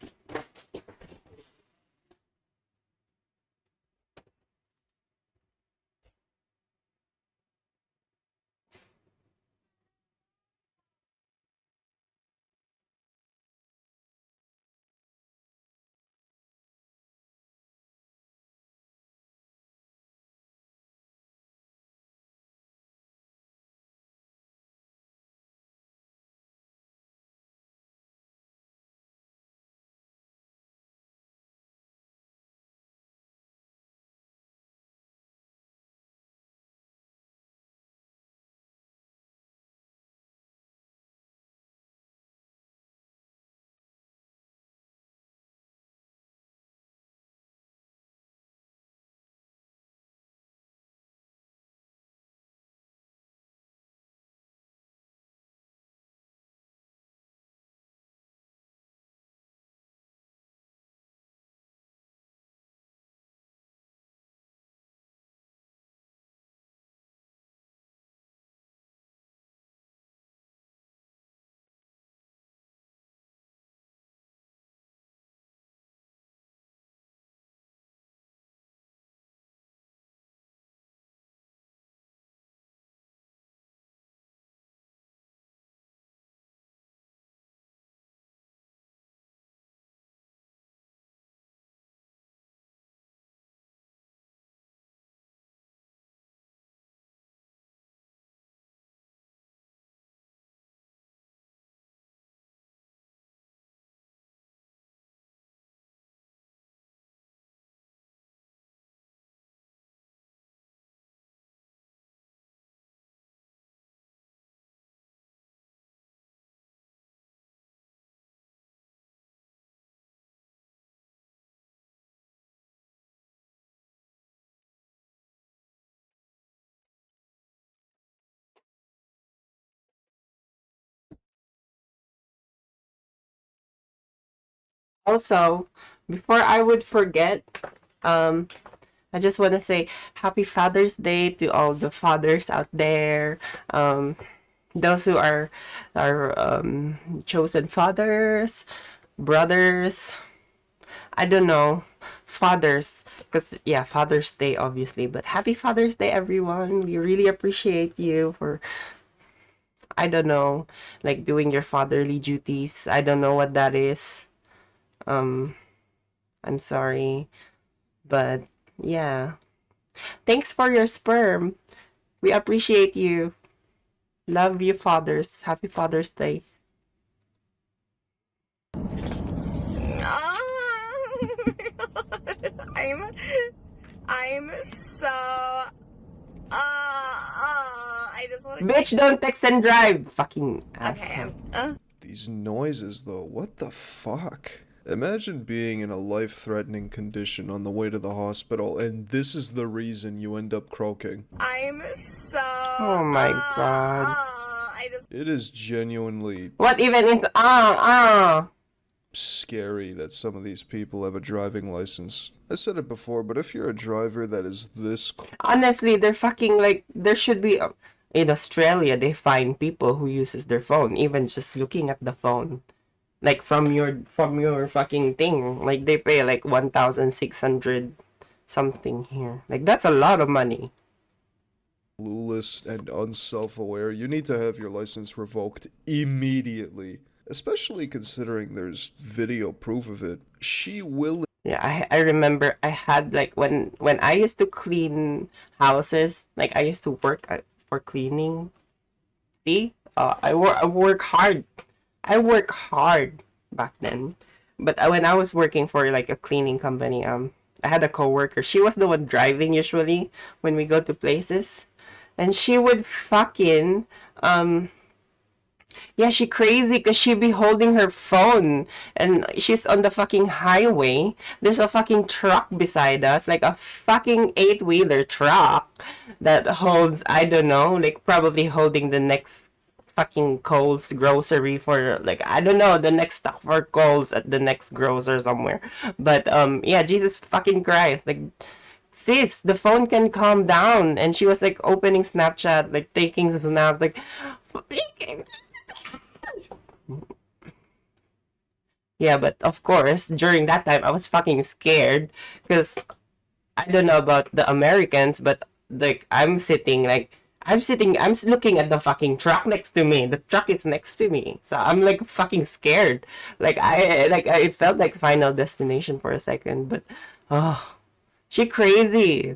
Also, before I would forget, I just want to say Happy Father's Day to all the fathers out there. Those who are chosen fathers, brothers. I don't know, fathers, because yeah, Father's Day obviously. But Happy Father's Day, everyone. We really appreciate you for, I don't know, like doing your fatherly duties. I don't know what that is. Um, I'm sorry, but yeah. Thanks for your sperm. We appreciate you. Love you, fathers. Happy Father's Day. I'm so I just want to. Bitch, don't text and drive. Fucking asshole. These noises, though, what the fuck? Imagine being in a life-threatening condition on the way to the hospital, and this is the reason you end up croaking. I'm so. Oh my god. It is genuinely What even is scary that some of these people have a driving license. I said it before, but if you're a driver that is this Honestly, they're fucking like, there should be in Australia they find people who uses their phone even just looking at the phone, like from your fucking thing, like they pay like 1,600 something here. Like that's a lot of money. clueless and unself-aware, you need to have your license revoked immediately. Especially considering there's video proof of it. She will. Yeah, I remember I had like when I used to clean houses, like I used to work for cleaning. See, I work hard. I work hard back then. But when I was working for like a cleaning company, I had a coworker. She was the one driving usually when we go to places, and she would fucking yeah, she crazy because she be holding her phone and she's on the fucking highway. There's a fucking truck beside us, like a fucking 8-wheeler truck that holds, I don't know, like probably holding the next fucking Coles grocery for like, I don't know, the next stock for Coles at the next grocer somewhere. But yeah, Jesus fucking Christ, like sis, the phone can calm down. And she was like opening Snapchat, like taking snaps, like yeah, but of course, during that time, I was fucking scared because I don't know about the Americans, but like I'm looking at the fucking truck next to me. The truck is next to me, so I'm like fucking scared. I felt like Final Destination for a second, but oh, she crazy,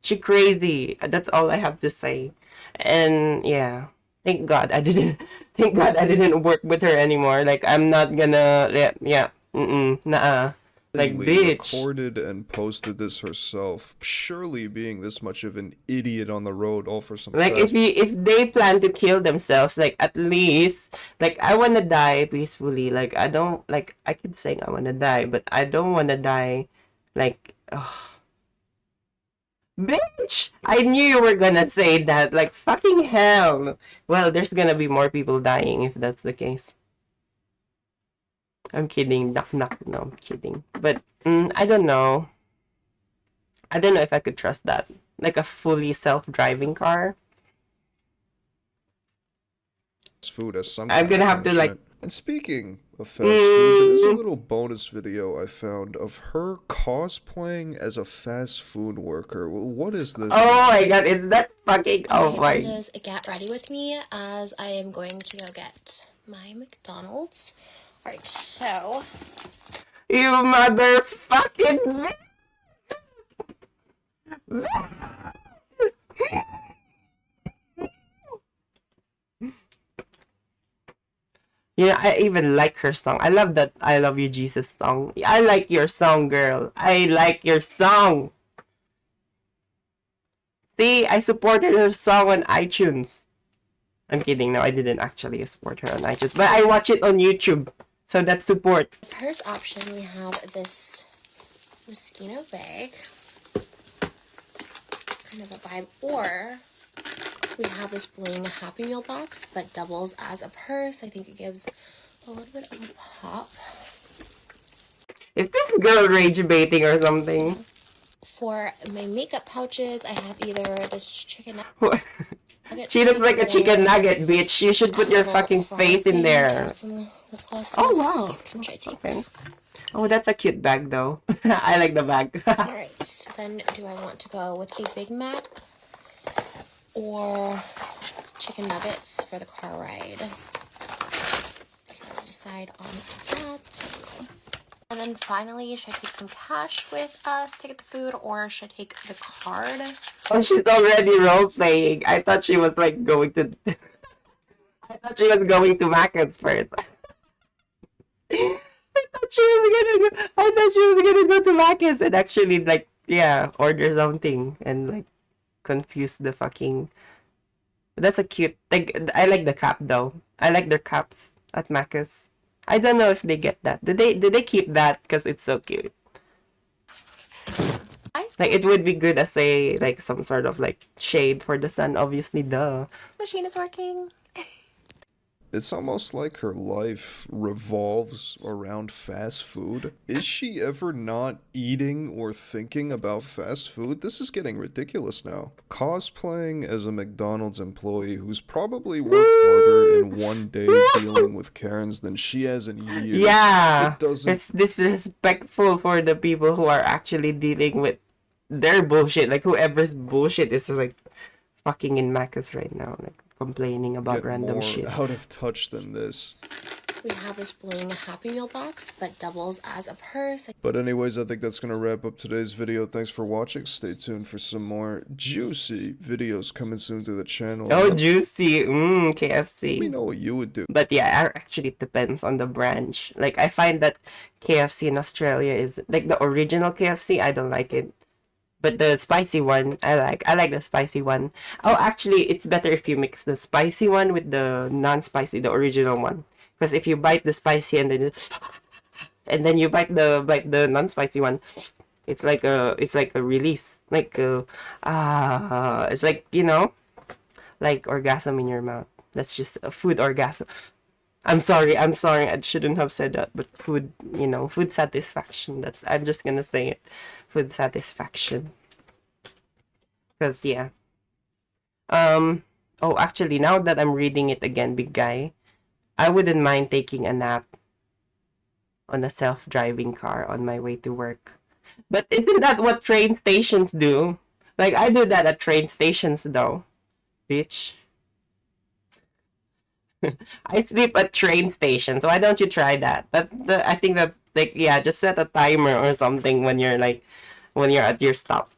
she crazy. That's all I have to say, and yeah. Thank God I didn't. Thank God I didn't work with her anymore. Like I'm not gonna. Yeah. Nah. Like bitch. Recorded and posted this herself. Surely being this much of an idiot on the road, all for some. Like if they plan to kill themselves, like at least like I wanna die peacefully. Like I don't like I keep saying I wanna die, but I don't wanna die. Like ugh. Bitch! I knew you were gonna say that. Like, fucking hell. Well, there's gonna be more people dying if that's the case. I'm kidding. Knock, knock. No, I'm kidding. But, I don't know. I don't know if I could trust that. Like a fully self-driving car. Food as some I'm gonna have to, like... And speaking of fast food, there's a little bonus video I found of her cosplaying as a fast food worker. What is this? Oh my god, is that fucking... Oh my... This is a get ready with me as I am going to go get my McDonald's. Alright, so... You motherfucking... Yeah, I even like her song. I love that I Love You Jesus song. I like your song, girl. I like your song. See, I supported her song on iTunes. I'm kidding. No, I didn't actually support her on iTunes. But I watch it on YouTube. So that's support. Purse option, we have this Moschino bag. Kind of a vibe. Or we have this bling Happy Meal box, but doubles as a purse. I think it gives a little bit of a pop. Is this girl rage baiting or something? For my makeup pouches, I have either this chicken What? nugget She looks pack like a chicken or nugget, bitch. You should put your little fucking fries face in thing. It there. has some lip glosses. Oh wow. Which I take. Okay. Oh, that's a cute bag though. I like the bag. Alright, so then do I want to go with a Big Mac or chicken nuggets for the car ride? I'll decide on that. And then finally, should I take some cash with us to get the food, or should I take the card? Oh, she's already role playing. I thought she was like going to. I thought she was going to Macca's first. I thought she was gonna go to Macca's and actually like order something and like confuse the fucking. That's a cute. Like I like the cap though. I like their caps at Macca's. I don't know if they get that. Did they keep that because it's so cute? Like it would be good as a like some sort of like shade for the sun. Obviously, duh. Machine is working. It's almost like her life revolves around fast food. Is she ever not eating or thinking about fast food? This is getting ridiculous now. Cosplaying as a McDonald's employee who's probably worked harder in one day dealing with Karens than she has in years. Yeah, It doesn't... it's disrespectful for the people who are actually dealing with their bullshit. Like whoever's bullshit is like fucking in Macca's right now. Like complaining about random more shit. Out of touch than this. We have this bling Happy Meal box that doubles as a purse. But anyways, I think that's going to wrap up today's video. Thanks for watching. Stay tuned for some more juicy videos coming soon to the channel. Oh, juicy. KFC. Let me know what you would do. But yeah, actually it depends on the branch. Like I find that KFC in Australia is like the original KFC. I don't like it. But the spicy one, I like. I like the spicy one. Oh, actually, it's better if you mix the spicy one with the non-spicy, the original one. Because if you bite the spicy and then you bite the non-spicy one, it's like a release. Like it's like, you know, like orgasm in your mouth. That's just a food orgasm. I'm sorry. I shouldn't have said that. But food, you know, food satisfaction. I'm just gonna say it. Food satisfaction. Because yeah. Oh, actually, now that I'm reading it again, big guy, I wouldn't mind taking a nap on a self-driving car on my way to work. But isn't that what train stations do? Like I do that at train stations though, bitch. I sleep at train stations. Why don't you try that? I think that's like, yeah, just set a timer or something when you're at your stop.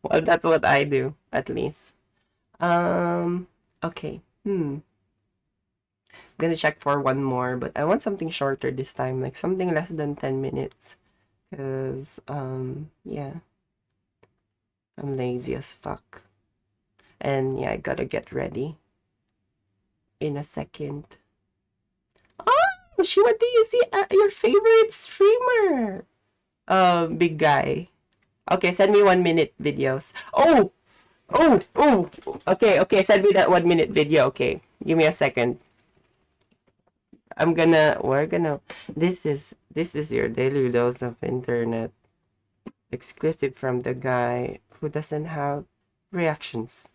Well, that's what I do, at least. Okay. I'm gonna check for one more, but I want something shorter this time, like something less than 10 minutes. Cause yeah. I'm lazy as fuck. And yeah, I gotta get ready in a second. Oh, she went to you see your favorite streamer. Big guy. Okay, send me 1 minute videos. Oh. Okay, send me that 1 minute video. Okay, give me a second. This is your daily dose of internet. Exclusive from the guy who doesn't have reactions.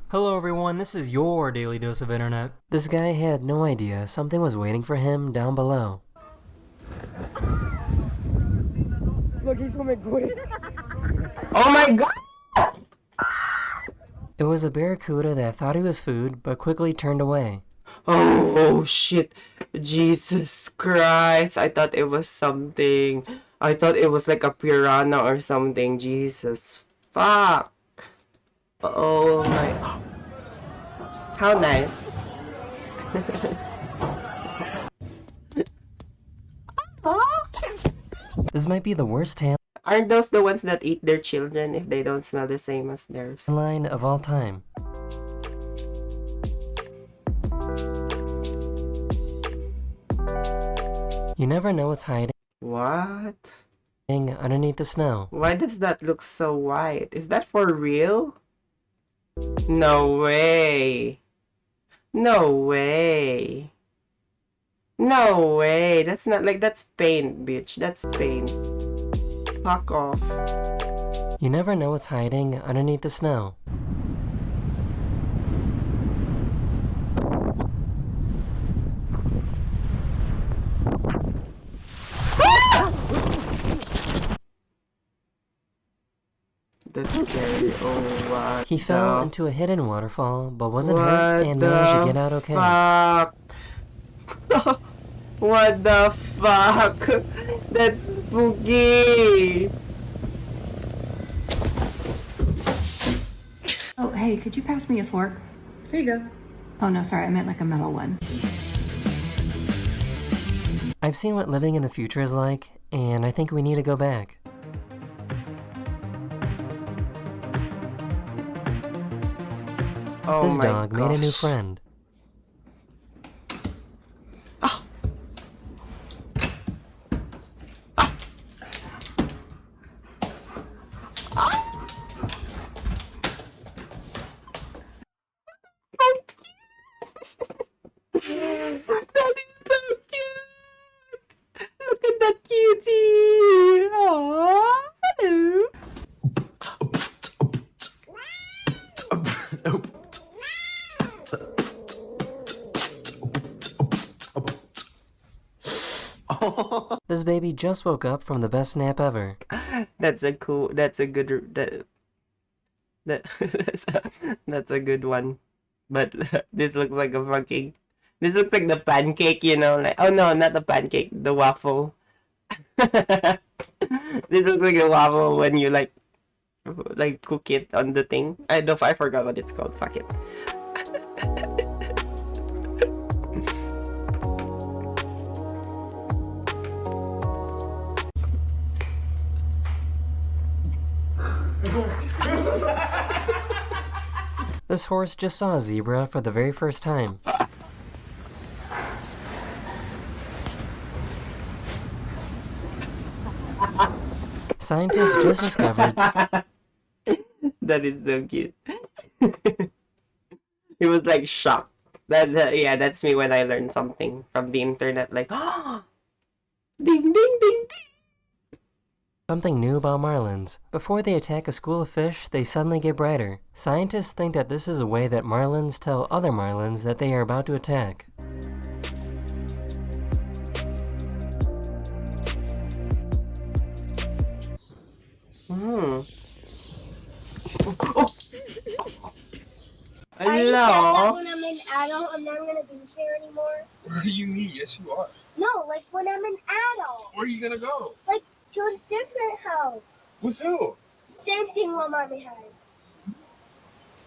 Hello everyone, this is your daily dose of internet. This guy had no idea something was waiting for him down below. Look, he's coming quick. Oh my god! It was a barracuda that thought he was food, but quickly turned away. Oh shit. Jesus Christ. I thought it was something. I thought it was like a piranha or something. Jesus. Fuck. Oh my. How nice. This might be the worst Aren't those the ones that eat their children if they don't smell the same as theirs? line of all time. You never know what's hiding. What? Underneath the snow. Why does that look so white? Is that for real? No way. No way. No way. That's not like, that's paint, bitch. That's paint. Fuck off. You never know what's hiding underneath the snow. That's scary. Oh, what He fell the... into a hidden waterfall, but wasn't hurt and managed to get out okay. Fuck? What the fuck? That's spooky. Oh, hey, could you pass me a fork? Here you go. Oh, no, sorry, I meant like a metal one. I've seen what living in the future is like, and I think we need to go back. Oh This my dog made a new gosh. friend. That is so cute! Look at that cutie! Aww, hello! This baby just woke up from the best nap ever. That's a good, that's a, that's a good one. But this looks like a fucking, this looks like the pancake, you know, like, oh no, not the pancake, the waffle. This looks like a waffle when you like cook it on the thing. I forgot what it's called, fuck it. This horse just saw a zebra for the very first time. Scientists just discovered... That is so cute. He was like shocked. Yeah, that's me when I learn something from the internet. Like, oh, ding, ding, ding, ding. Something new about marlins. Before they attack a school of fish, they suddenly get brighter. Scientists think that this is a way that marlins tell other marlins that they are about to attack. I just said that Hello? when I'm an adult, I'm not gonna be here anymore. What do you mean? Yes, you are. No, like when I'm an adult. Where are you gonna go? Like to a different house. With who? Same thing my mommy had.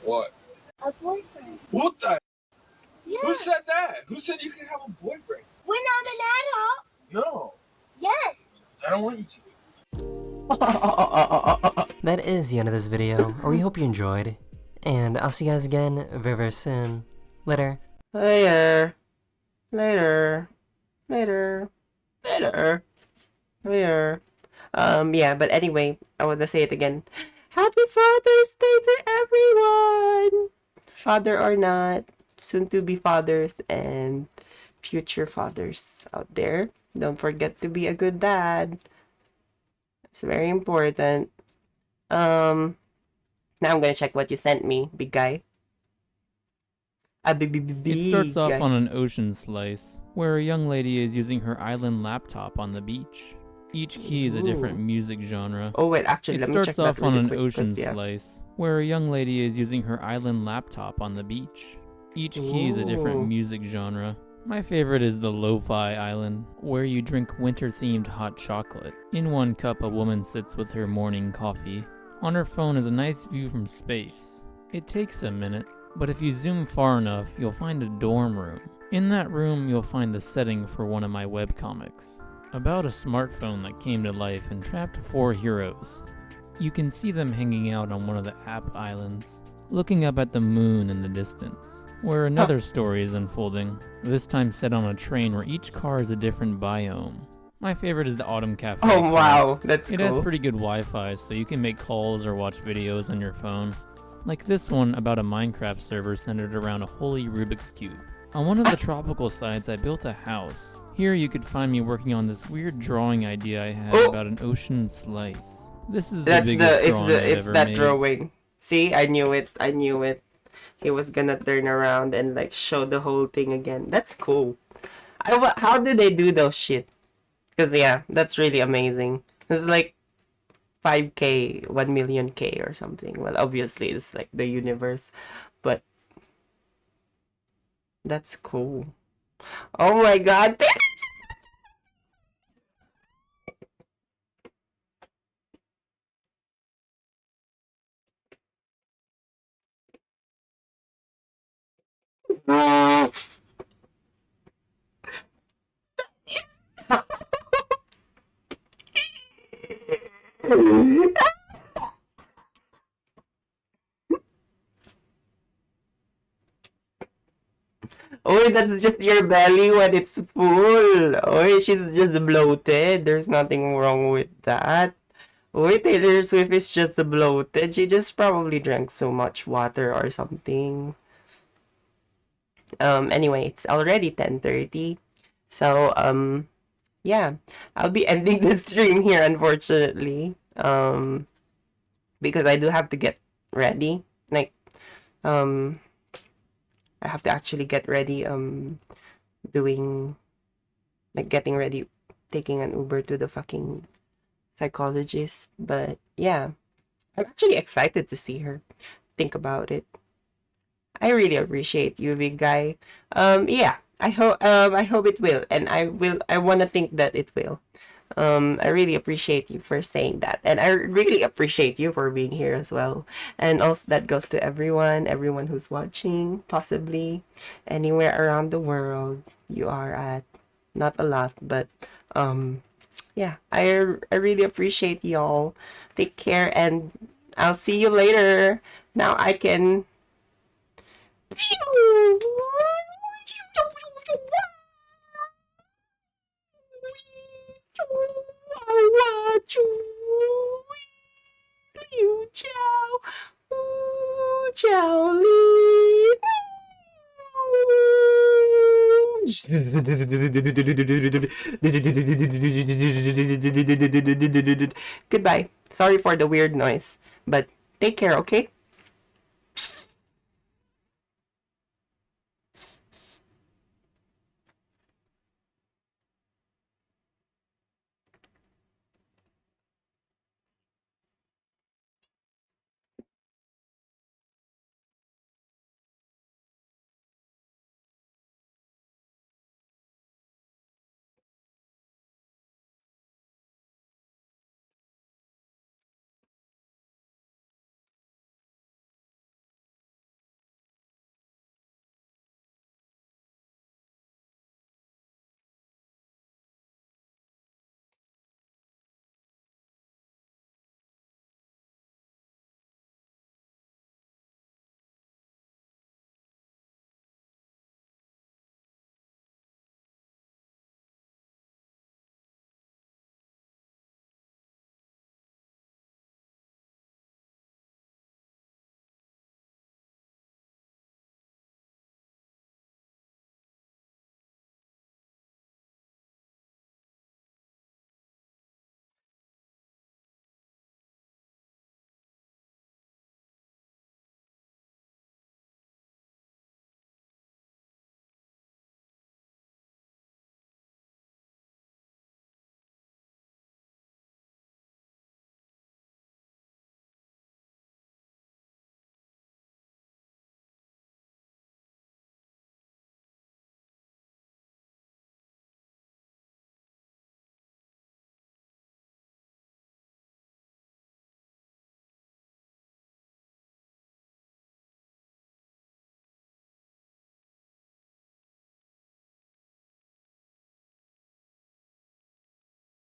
What? A boyfriend. What the? Yeah. Who said that? Who said you can have a boyfriend? When I'm an adult. No, Yes. I don't want you to. That is the end of this video, or we hope you enjoyed. And I'll see you guys again very, very soon. Later. Later. Later. Later. Later. Later. Yeah, but anyway, I want to say it again. Happy Father's Day to everyone! Father or not, soon to be fathers and future fathers out there. Don't forget to be a good dad. It's very important. Now I'm gonna check what you sent me, big guy. It starts off on an ocean slice, where a young lady is using her island laptop on the beach. Each key is a different music genre. Oh wait, actually, let me check It starts that off on really an quick, ocean 'cause, yeah. slice, where a young lady is using her island laptop on the beach. Each key is a different Ooh. music genre. My favorite is the Lo-Fi Island, where you drink winter-themed hot chocolate. In one cup, a woman sits with her morning coffee. On her phone is a nice view from space. It takes a minute, but if you zoom far enough, you'll find a dorm room. In that room, you'll find the setting for one of my webcomics, about a smartphone that came to life and trapped 4 heroes. You can see them hanging out on one of the app islands, looking up at the moon in the distance, where another story is unfolding, this time set on a train where each car is a different biome. My favorite is the Autumn Cafe. Oh, car. wow, that's It has cool. pretty good Wi-Fi, so you can make calls or watch videos on your phone. like this one about a Minecraft server centered around a holy Rubik's Cube. On one of the tropical sites, I built a house. Here you could find me working on this weird drawing idea I had about an ocean slice. This is the biggest drawing I've ever that made. drawing. See, I knew it. He was gonna turn around and like show the whole thing again. That's cool. How did they do those shit? Because yeah, that's really amazing. It's like 5K, 1 million K or something. Well, obviously it's like the universe, but that's cool. Oh my god, oh, that's just your belly when it's full. Oh, she's just bloated. There's nothing wrong with that. Oh, Taylor Swift is just bloated. She just probably drank so much water or something. Anyway, it's already 10:30. So, yeah, I'll be ending the stream here, unfortunately. Because I do have to get ready. Like, I have to actually get ready, getting ready, taking an Uber to the fucking psychologist. But yeah, I'm actually excited to see her. Think about it. I really appreciate you, big guy. Yeah, I hope it will, and I want to think that it will. I really appreciate you for saying that, and I really appreciate you for being here as well. And also that goes to everyone who's watching, possibly anywhere around the world you are at. Not a lot, but yeah, I really appreciate y'all. Take care, and I'll see you later. Now I can. Goodbye. Sorry for the weird noise, but take care, okay?